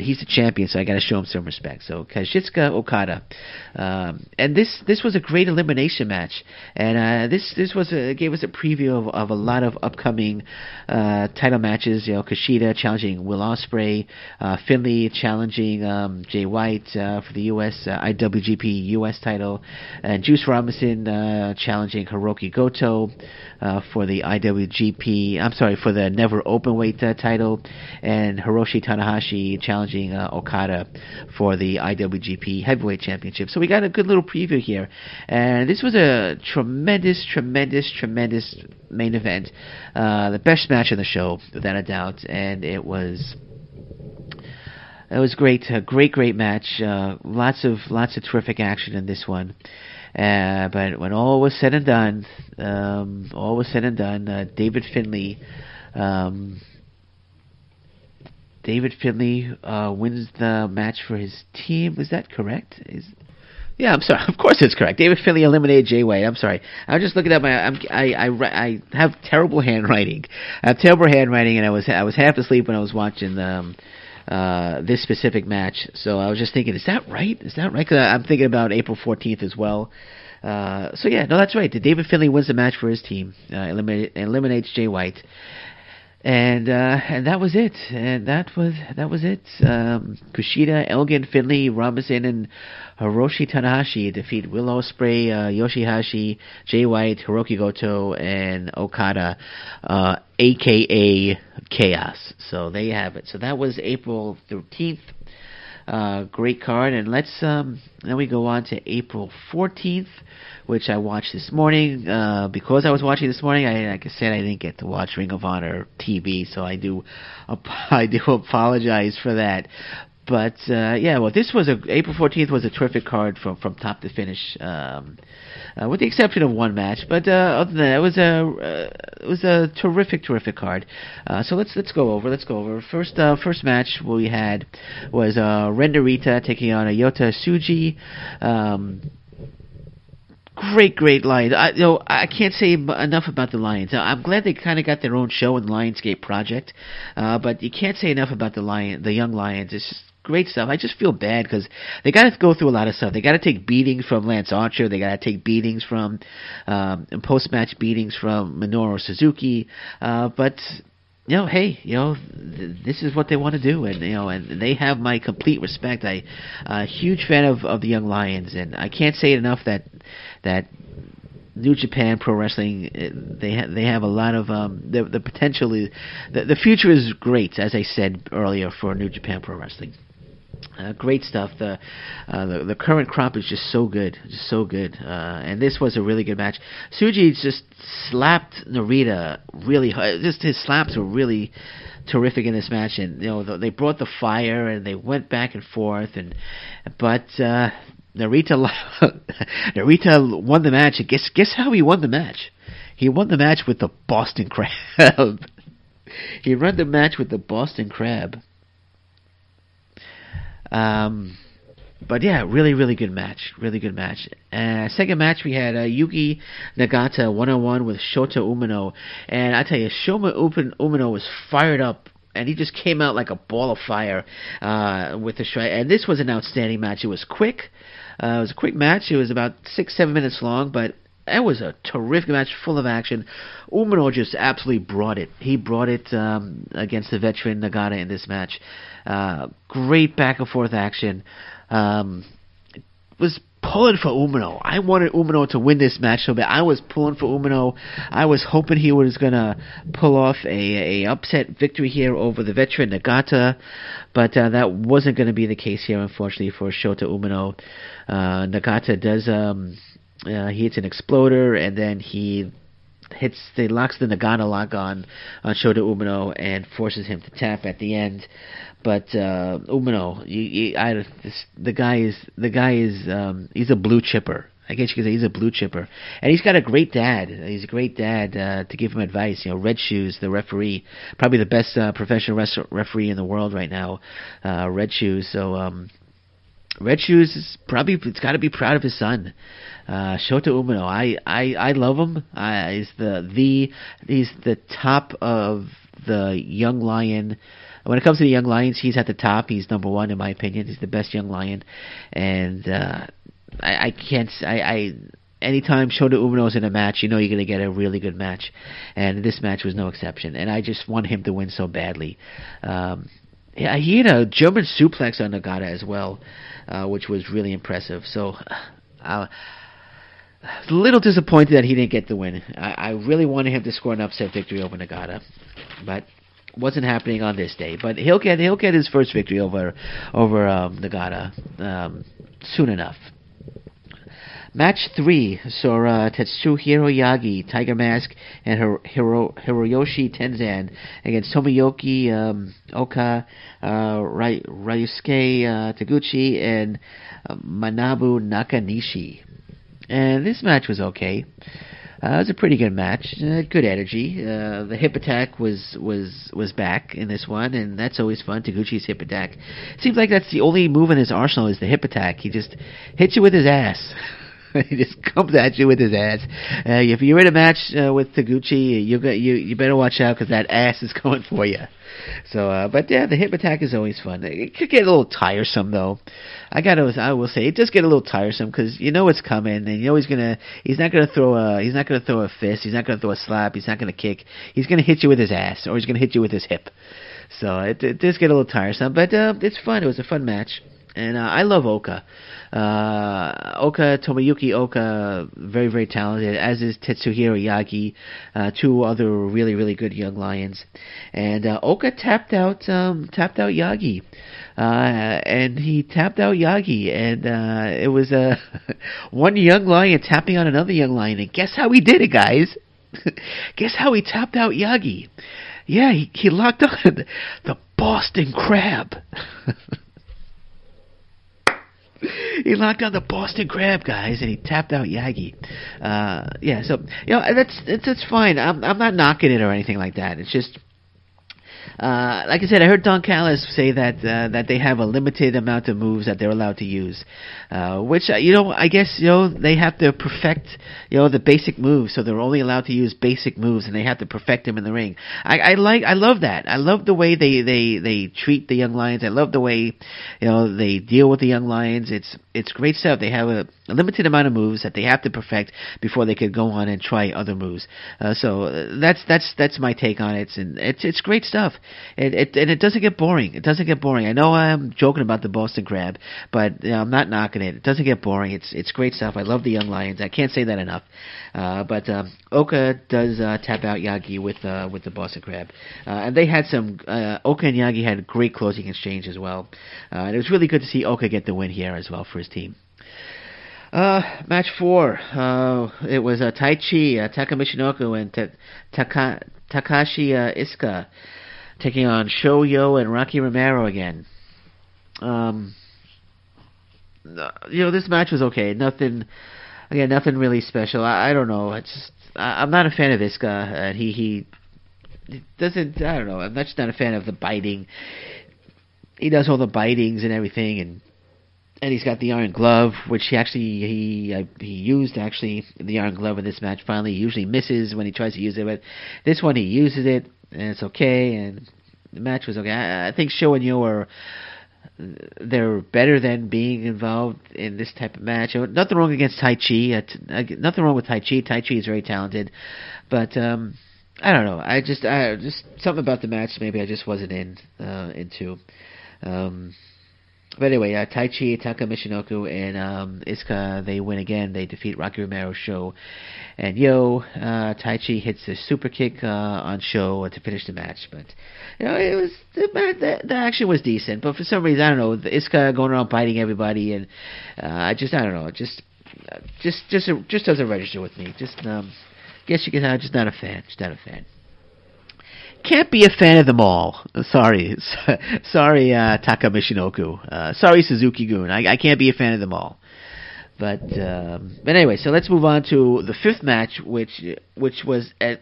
Speaker 2: he's the champion, so I got to show him some respect. So Kazuchika Okada, and this was a great elimination match, and this gave us a preview of a lot of upcoming title matches. Kushida challenging Will Ospreay, Finlay challenging Jay White for the U.S. IWGP U.S. title, and Juice Robinson challenging Hiroki Goto for the for the Never Openweight title, and Hiroshi Tanahashi challenging Okada for the IWGP Heavyweight Championship. So we got a good little preview here, and this was a tremendous main event, the best match of the show without a doubt, and it was great, a great match. Lots of terrific action in this one. But when all was said and done, David Finlay wins the match for his team. Is that correct? Yeah, I'm sorry. Of course it's correct. David Finlay eliminated Jay White. I'm sorry. I was just looking at I have terrible handwriting. And I was half asleep when I was watching this specific match. So I was just thinking, is that right? 'Cause I'm thinking about April 14th as well. So yeah, no, that's right. David Finlay wins the match for his team, eliminates Jay White. And that was it. Kushida, Elgin, Finlay, Robinson, and Hiroshi Tanahashi defeat Will Ospreay, Yoshihashi, Jay White, Hiroki Goto, and Okada, aka Chaos. So there you have it. So that was April 13th. Great card, and let's then we go on to April 14th, which I watched this morning. Because I was watching this morning, like I said, I didn't get to watch Ring of Honor TV, so I do apologize for that. But this was April 14th was a terrific card from top to finish, with the exception of one match. But other than that, it was a terrific card. So let's go over. First match we had was Ren Narita taking on Yota Tsuji. Great Lions. I can't say enough about the Lions. I'm glad they kind of got their own show in the Lionsgate Project, but you can't say enough about the young Lions. It's just great stuff. I just feel bad because they got to go through a lot of stuff. They got to take beatings from Lance Archer. They got to take beatings from post-match beatings from Minoru Suzuki. But this is what they want to do, and they have my complete respect. I'm a huge fan of the Young Lions, and I can't say it enough that New Japan Pro Wrestling, they have a lot of the potential. The future is great, as I said earlier, for New Japan Pro Wrestling. Great stuff. The current crop is just so good, and this was a really good match. Tsuji just slapped Narita really hard. Just his slaps were really terrific in this match, and they brought the fire and they went back and forth, but Narita won the match. And guess how he won the match? He won the match with the Boston Crab. He won the match with the Boston Crab. But yeah, really good match. Second match we had Yuki Nagata 1-on-1 with Shota Umino, and I tell you, Shota Umino was fired up, and he just came out like a ball of fire with the strike. And this was an outstanding match. It was quick. It was a quick match. It was about 6-7 minutes long, but it was a terrific match, full of action. Umino just absolutely brought it. He brought it against the veteran Nagata in this match. Great back and forth action. Was pulling for Umino. I wanted Umino to win this match so bad. I was pulling for Umino. I was hoping he was going to pull off a upset victory here over the veteran Nagata, but that wasn't going to be the case here, unfortunately, for Shota Umino. Nagata does he hits an exploder, and then he locks the Nagata lock on Shota Umino and forces him to tap at the end. But Umino, the guy is he's a blue chipper. I guess you could say he's a blue chipper, and he's got a great dad. He's a great dad to give him advice. Red Shoes, the referee, probably the best professional referee in the world right now. Red Shoes. So Red Shoes is probably, it's got to be proud of his son, Shota Umino. I love him. He's the top of the Young Lion. When it comes to the Young Lions, he's at the top. He's number one in my opinion. He's the best Young Lion, and anytime Shota Umino's in a match, you know you're going to get a really good match, and this match was no exception. And I just want him to win so badly. Yeah, he had a German suplex on Nagata as well, which was really impressive. So, a little disappointed that he didn't get the win. I really wanted him to score an upset victory over Nagata, but wasn't happening on this day. But he'll get his first victory over Nagata soon enough. Match 3 saw Tetsuhiro Yagi, Tiger Mask, and Hiroyoshi Tenzan against Tomoyoki Oka, Ryusuke Taguchi, and Manabu Nakanishi. And this match was okay. It was a pretty good match. Good energy. The hip attack was back in this one, and that's always fun. Taguchi's hip attack. Seems like that's the only move in his arsenal is the hip attack. He just hits you with his ass. He just comes at you with his ass. If you're in a match with Taguchi, you better watch out because that ass is going for you. So, but yeah, the hip attack is always fun. It could get a little tiresome though. I will say it does get a little tiresome because you know it's coming, and you know he's not gonna throw a fist, he's not gonna throw a slap, he's not gonna kick, he's gonna hit you with his ass or he's gonna hit you with his hip. So it does get a little tiresome, but it's fun. It was a fun match. And I love Oka. Tomoyuki Oka, very, very talented, as is Tetsuhiro Yagi, two other really, really good young lions. And Oka tapped out Yagi. And he tapped out Yagi. And it was one young lion tapping on another young lion. And guess how he did it, guys? Guess how he tapped out Yagi? Yeah, he locked on the Boston Crab. He locked on the Boston Crab, guys, and he tapped out Yagi. Yeah, so that's fine. I'm not knocking it or anything like that. It's just like I said, I heard Don Callis say that they have a limited amount of moves that they're allowed to use, which I guess they have to perfect the basic moves, so they're only allowed to use basic moves, and they have to perfect them in the ring. I love that. I love the way they treat the young lions. I love the way they deal with the young lions. It's great stuff. They have a limited amount of moves that they have to perfect before they could go on and try other moves. So that's my take on it, and it's great stuff. It doesn't get boring. It doesn't get boring. I know I'm joking about the Boston Crab, but I'm not knocking it. It doesn't get boring. It's great stuff. I love the young lions. I can't say that enough. But Oka does tap out Yagi with the Boston Crab, and they had some. Oka and Yagi had a great closing exchange as well, and it was really good to see Oka get the win here as well for his team. Match 4. It was Taichi, Taka Michinoku, and Takashi Iisuka taking on Shoyo and Rocky Romero again. This match was okay. Nothing really special. I don't know. I'm not a fan of Iisuka, and he doesn't. I don't know. I'm just not a fan of the biting. He does all the bitings and everything, and he's got the Iron Glove, which he used the Iron Glove in this match. Finally, he usually misses when he tries to use it, but this one he uses it, and it's okay. And the match was okay. I think Sho and Yo they're better than being involved in this type of match. Nothing wrong against Taichi. Nothing wrong with Taichi. Taichi is very talented, but I don't know. I just something about the match maybe I just wasn't into. But anyway, Taichi, Taka Michinoku, and Iisuka, they win again. They defeat Rocky Romero, Sho, and Yo. Taichi hits a super kick on Sho to finish the match. But it was the action was decent. But for some reason, I don't know, the Iisuka going around biting everybody, and I don't know, it just doesn't register with me. Guess you can. I'm just not a fan. Can't be a fan of them all. Sorry, Taka Michinoku. Sorry, Suzuki-gun. I can't be a fan of them all. But anyway, so let's move on to the 5th match, which was a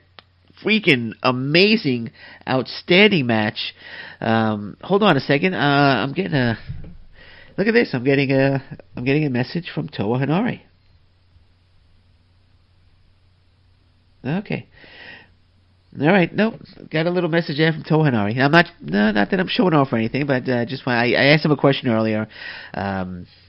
Speaker 2: freaking amazing, outstanding match. Hold on a second. I'm getting Look at this. I'm getting a message from Toa Henare. Okay. All right. Nope. Got a little message there from Toa Henare. I'm not that I'm showing off or anything, but just I asked him a question earlier.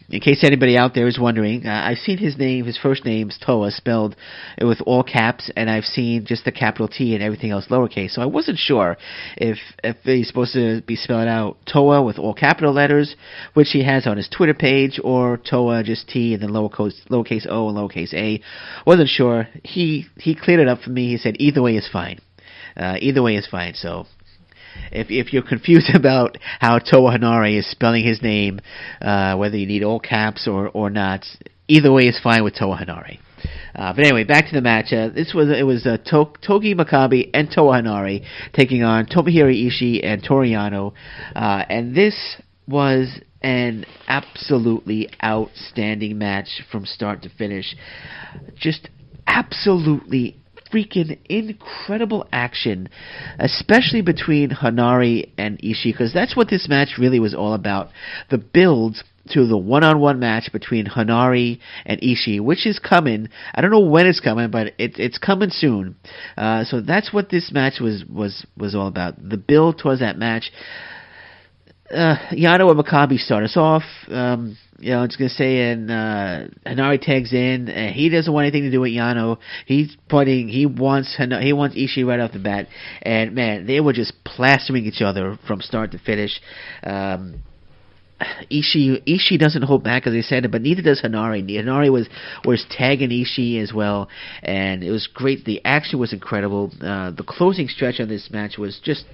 Speaker 2: In case anybody out there is wondering, I've seen his name, his first name's Toa, spelled with all caps, and I've seen just the capital T and everything else lowercase. So I wasn't sure if he's supposed to be spelling out Toa with all capital letters, which he has on his Twitter page, or Toa just T and then lowercase O and lowercase A. Wasn't sure. He cleared it up for me. He said either way is fine. Either way is fine. So if you're confused about how Toa Henare is spelling his name, whether you need all caps or not, either way is fine with Toa Henare. But anyway, back to the match. It was Togi Makabe and Toa Henare taking on Tomohiro Ishii and Toru Yano, and this was an absolutely outstanding match from start to finish. Just absolutely freaking incredible action, especially between Henare and Ishii, because that's what this match really was all about. The build to the one-on-one match between Henare and Ishii, which is coming. I don't know when it's coming, but it's coming soon. So that's what this match was all about. The build towards that match. Yano and Makabe start us off. I was going to say, and Henare tags in. He doesn't want anything to do with Yano. He wants Ishii right off the bat. And man, they were just plastering each other from start to finish. Ishii doesn't hold back, as I said, but neither does Henare. Henare was tagging Ishii as well, and it was great. The action was incredible. The closing stretch on this match was just.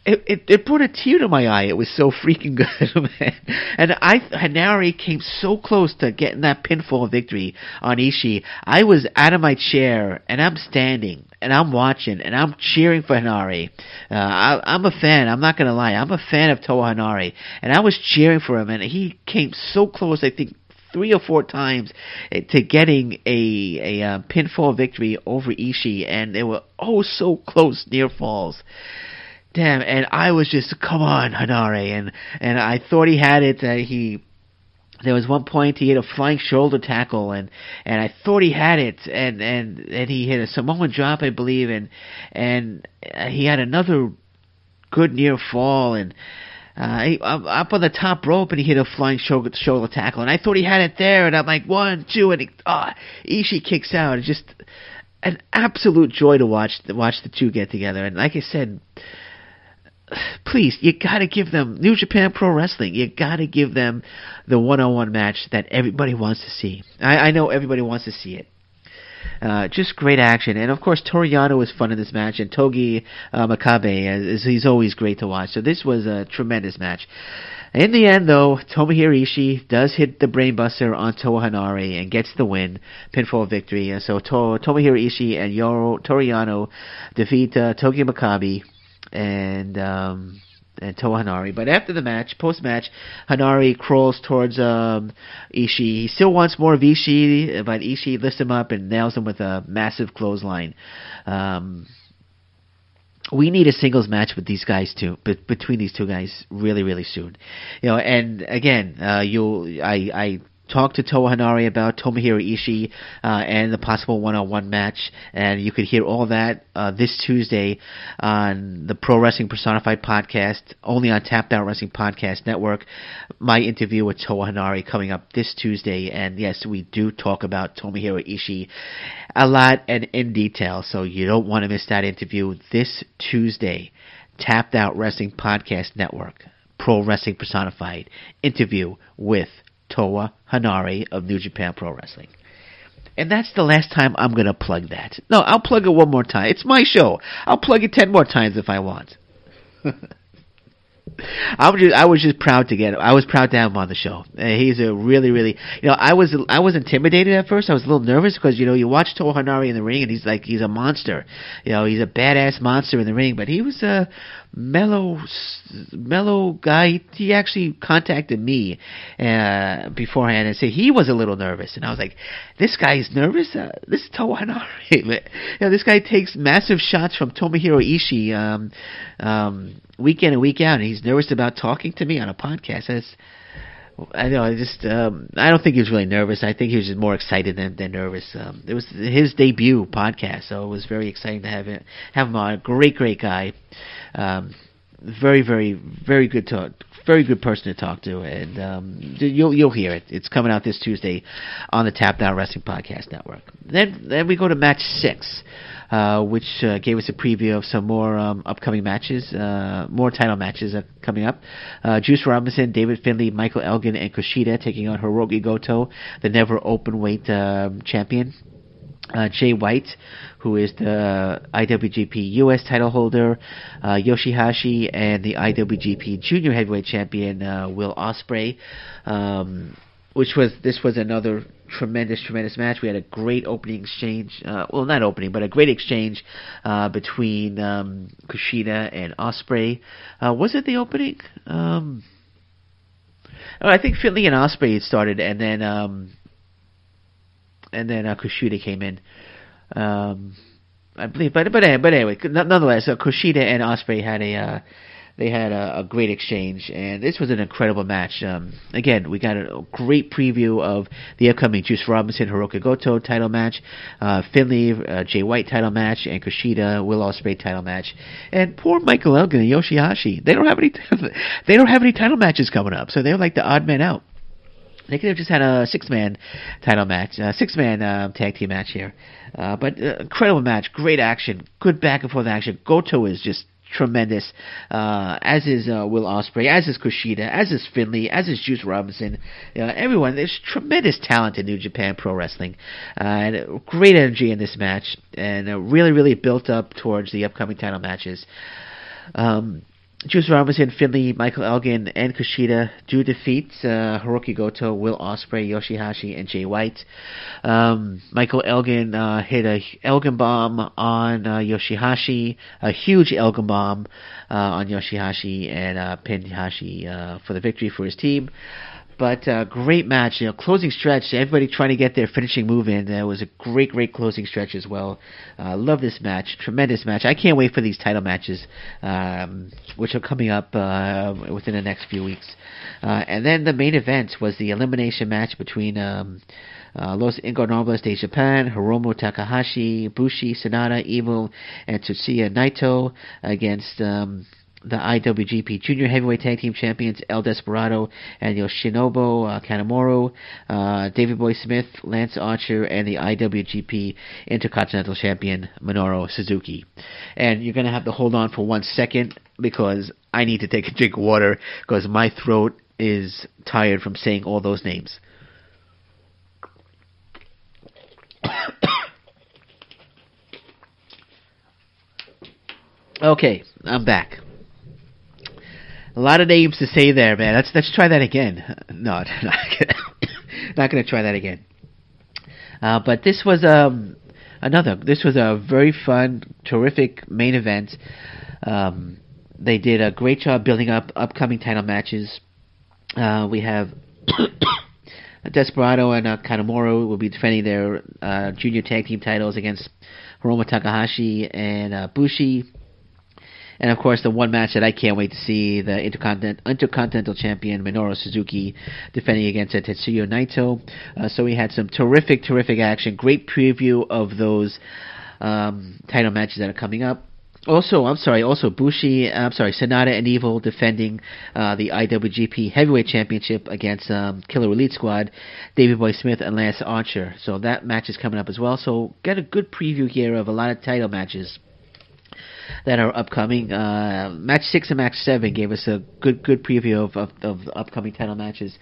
Speaker 2: It brought a tear to my eye. It was so freaking good, man. And Henare came so close to getting that pinfall victory on Ishii. I was out of my chair, and I'm standing, and I'm watching, and I'm cheering for Henare. I'm a fan. I'm not going to lie. I'm a fan of Toa Henare, and I was cheering for him, and he came so close, I think, 3 or 4 times to getting a pinfall victory over Ishii, and they were so close near falls. Damn, and I was just, come on, Henare, and I thought he had it. There was one point he hit a flying shoulder tackle, and I thought he had it, and he hit a Samoan drop, I believe, and he had another good near fall, and up on the top rope, and he hit a flying shoulder tackle, and I thought he had it there, and I'm like, 1, 2, and Ishii kicks out. It's just an absolute joy to watch the two get together, and like I said, please, you gotta give them New Japan Pro Wrestling. You gotta give them the one-on-one match that everybody wants to see. I know everybody wants to see it. Just great action, and of course Toru Yano was fun in this match, and Togi Makabe, he's always great to watch. So this was a tremendous match. In the end, though, Tomohiro Ishii does hit the brainbuster on Toa Henare and gets the win, pinfall victory. And so Tomohiro Ishii and Toru Yano defeat Togi Makabe and Toa Henare. But after the match, post-match, Henare crawls towards Ishii. He still wants more of Ishii, but Ishii lifts him up and nails him with a massive clothesline. We need a singles match with these guys too, between these two guys, really, really soon. And again, I talked to Toa Henare about Tomohiro Ishii and the possible one-on-one match, and you could hear all that this Tuesday on the Pro Wrestling Personified podcast, only on Tapped Out Wrestling Podcast Network. My interview with Toa Henare coming up this Tuesday, and yes, we do talk about Tomohiro Ishii a lot and in detail, so you don't want to miss that interview this Tuesday. Tapped Out Wrestling Podcast Network, Pro Wrestling Personified, interview with Toa Henare of New Japan Pro Wrestling. And that's the last time I'm going to plug that. No, I'll plug it one more time. It's my show. I'll plug it 10 more times if I want. I was just proud to get him. I was proud to have him on the show. He's a really, really, I was intimidated at first. I was a little nervous because, you watch Toa Henare in the ring and he's a monster. He's a badass monster in the ring, but he was a mellow guy. He actually contacted me beforehand and said he was a little nervous, and I was like, this guy's nervous? This is Toa Henare. This guy takes massive shots from Tomohiro Ishii week in and week out, and he's nervous about talking to me on a podcast. I don't think he was really nervous. I think he was just more excited than nervous. It was his debut podcast, so it was very exciting to have him on. Great guy. Very, very, very good very good person to talk to, and you'll hear it. It's coming out this Tuesday on the Tapped Out Wrestling Podcast Network. Then we go to match 6, which gave us a preview of some more upcoming matches, more title matches coming up. Juice Robinson, David Finlay, Michael Elgin, and Kushida taking on Hiroki Goto, the never openweight champion. Jay White, who is the IWGP US title holder, Yoshihashi, and the IWGP Junior Heavyweight Champion Will Ospreay. This was another tremendous match. We had a great opening exchange. Not opening, but a great exchange between Kushida and Ospreay. Was it the opening? I think Finlay and Ospreay started, and then Kushida came in, I believe. But anyway, nonetheless, Kushida and Ospreay had a great exchange, and this was an incredible match. Again, we got a great preview of the upcoming Juice Robinson Hiroki Goto title match, Finlay Jay White title match, and Kushida Will Ospreay title match. And poor Michael Elgin and Yoshihashi, they don't have any title matches coming up, so they're like the odd man out. They could have just had a 6-man title match, 6-man tag team match here. But incredible match, great action, good back and forth action. Goto is just tremendous, as is Will Ospreay, as is Kushida, as is Finlay, as is Juice Robinson. Everyone, there's tremendous talent in New Japan Pro Wrestling. And great energy in this match, and really, really built up towards the upcoming title matches. Juice Robinson, Finlay, Michael Elgin, and Kushida do defeat Hiroki Goto, Will Ospreay, Yoshihashi, and Jay White. Michael Elgin hit a Elgin bomb on Yoshihashi, a huge Elgin bomb on Yoshihashi, and pinned Hashi for the victory for his team. But great match, closing stretch. Everybody trying to get their finishing move in. It was a great closing stretch as well. Love this match, tremendous match. I can't wait for these title matches, which are coming up within the next few weeks. And then the main event was the elimination match between Los Ingobernables de Japan, Hiromu Takahashi, Bushi, Sanada, Evil, and Tetsuya Naito against the IWGP Junior Heavyweight Tag Team Champions El Desperado and Yoshinobu Kanemaru, Davey Boy Smith, Lance Archer, and the IWGP Intercontinental Champion Minoru Suzuki. And you're going to have to hold on for 1 second because I need to take a drink of water because my throat is tired from saying all those names. Okay, I'm back. A lot of names to say there, man. Let's try that again. No, not gonna try that again. But this was This was a very fun, terrific main event. They did a great job building up upcoming title matches. We have Desperado and Kanemaru will be defending their junior tag team titles against Hiromu Takahashi and Bushi. And, of course, the one match that I can't wait to see, the Intercontinental Champion Minoru Suzuki defending against Tetsuya Naito. So we had some terrific action. Great preview of those title matches that are coming up. Also Bushi, Sanada and Evil defending the IWGP Heavyweight Championship against Killer Elite Squad, Davey Boy Smith and Lance Archer. So that match is coming up as well. So get a good preview here of a lot of title matches that are upcoming. Match 6 and match 7 gave us a good preview of the upcoming title matches.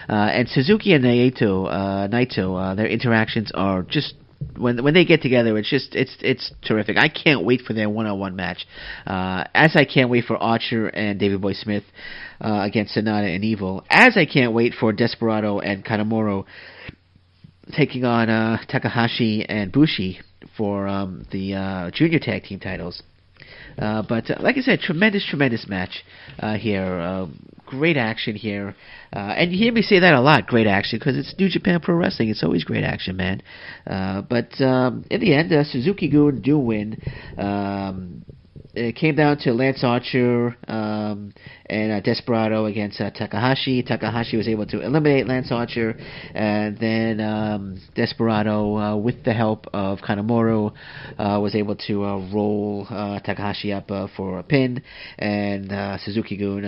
Speaker 2: And Suzuki and Naito, their interactions are just, when they get together, it's terrific. I can't wait for their one-on-one match. As I can't wait for Archer and Davey Boy Smith against Sanada and Evil. As I can't wait for Desperado and Kanemaru taking on Takahashi and Bushi for the junior tag team titles. But like I said, tremendous match here. Great action here. And you hear me say that a lot, great action, because it's New Japan Pro Wrestling. It's always great action, man. But in the end, Suzuki-gun do win. it came down to Lance Archer and Desperado against Takahashi. Takahashi was able to eliminate Lance Archer, and then Desperado, with the help of Kitamura, was able to roll Takahashi up for a pin, and Suzuki-gun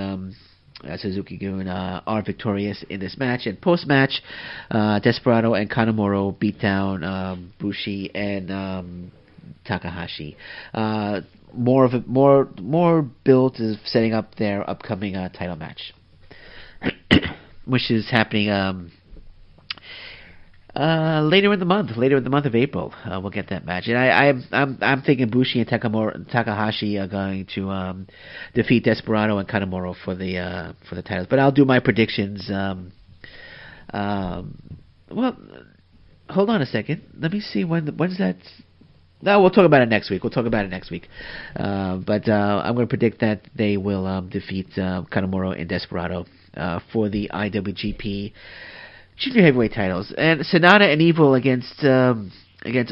Speaker 2: are victorious in this match. And post-match, Desperado and Kitamura beat down Bushi and Takahashi. More build is setting up their upcoming title match, which is happening later in the month of April. We'll get that match, and I'm thinking Bushi and Takahashi are going to defeat Desperado and Kitamura for the titles. But I'll do my predictions. Well, hold on a second. Let me see when's that. No, we'll talk about it next week. But I'm going to predict that they will defeat Kitamura and Desperado for the IWGP Junior Heavyweight titles. And Sonata and Evil against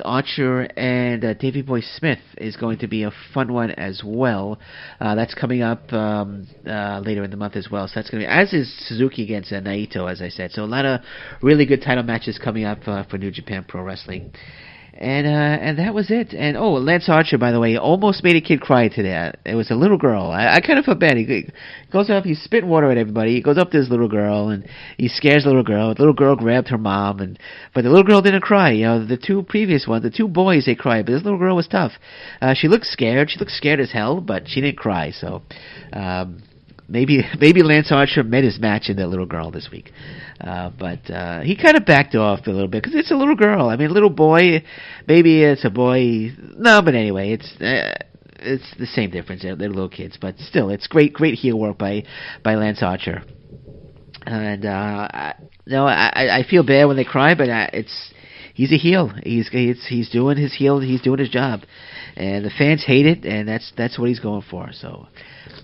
Speaker 2: Archer and Davey Boy Smith is going to be a fun one as well. That's coming up later in the month as well. So that's going to be, as is Suzuki against Naito, as I said. So a lot of really good title matches coming up for New Japan Pro Wrestling. And that was it. And Lance Archer, by the way, almost made a kid cry today. It was a little girl. I kind of felt bad. He goes up, he's spitting water at everybody. He goes up to this little girl and he scares the little girl. The little girl grabbed her mom, but the little girl didn't cry. The two previous ones, the two boys, they cried, but this little girl was tough. She looked scared. She looked scared as hell, but she didn't cry. So maybe Lance Archer met his match in that little girl this week. But he kind of backed off a little bit because it's a little girl. I mean, a little boy, maybe it's a boy. No, but anyway, it's the same difference. They're little kids, but still, it's great heel work by Lance Archer. And I feel bad when they cry, but he's a heel. He's doing his heel. He's doing his job, and the fans hate it, and that's what he's going for. So.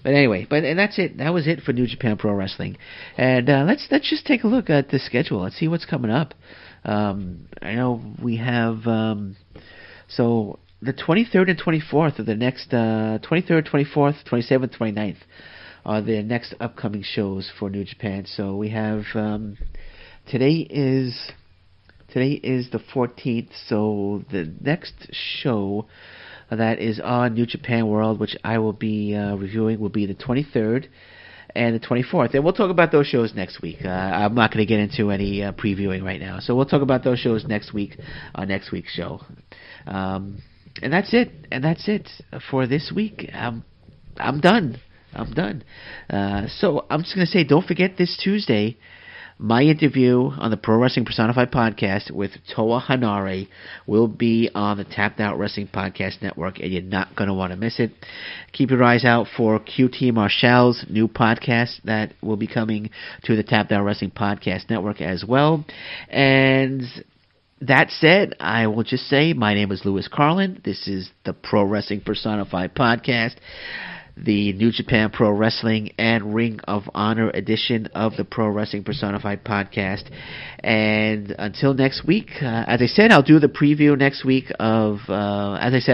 Speaker 2: But anyway, and that's it. That was it for New Japan Pro Wrestling. And let's just take a look at the schedule. Let's see what's coming up. I know we have so the 23rd and 24th are the next 23rd, 24th, 27th, 29th are the next upcoming shows for New Japan. So we have today is the 14th. So the next show that is on New Japan World, which I will be reviewing, will be the 23rd and the 24th. And we'll talk about those shows next week. I'm not going to get into any previewing right now. So we'll talk about those shows next week on next week's show. And that's it. And that's it for this week. I'm done. So I'm just going to say, don't forget this Tuesday, my interview on the Pro Wrestling Personified podcast with Toa Henare will be on the Tapped Out Wrestling Podcast Network, and you're not going to want to miss it. Keep your eyes out for QT Marshall's new podcast that will be coming to the Tapped Out Wrestling Podcast Network as well. And that said, I will just say my name is Lewis Carlin. This is the Pro Wrestling Personified podcast, the New Japan Pro Wrestling and Ring of Honor edition of the Pro Wrestling Personified podcast. And until next week, as I said, I'll do the preview next week of, April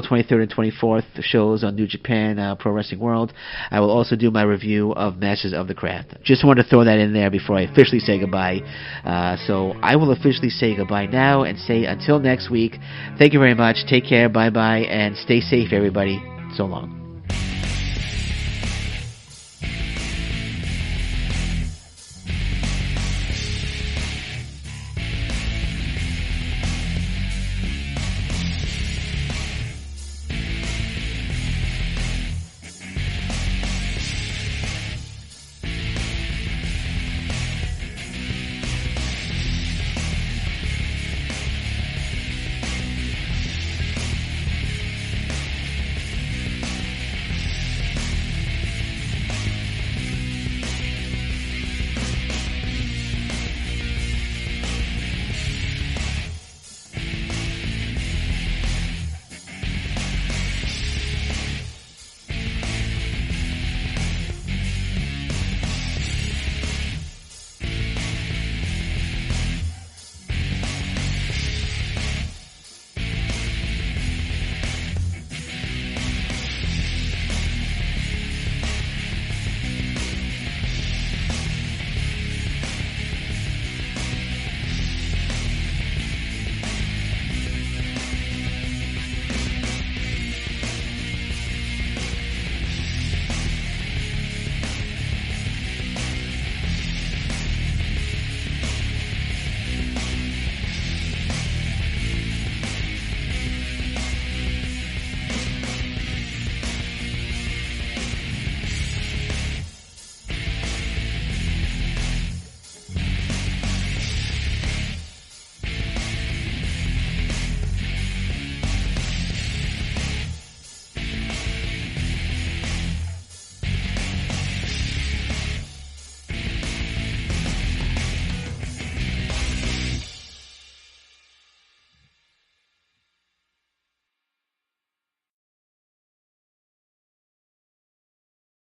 Speaker 2: 23rd and 24th shows on New Japan Pro Wrestling World. I will also do my review of Masters of the Craft. Just wanted to throw that in there before I officially say goodbye. So I will officially say goodbye now and say until next week, thank you very much, take care, bye-bye, and stay safe, everybody. So long.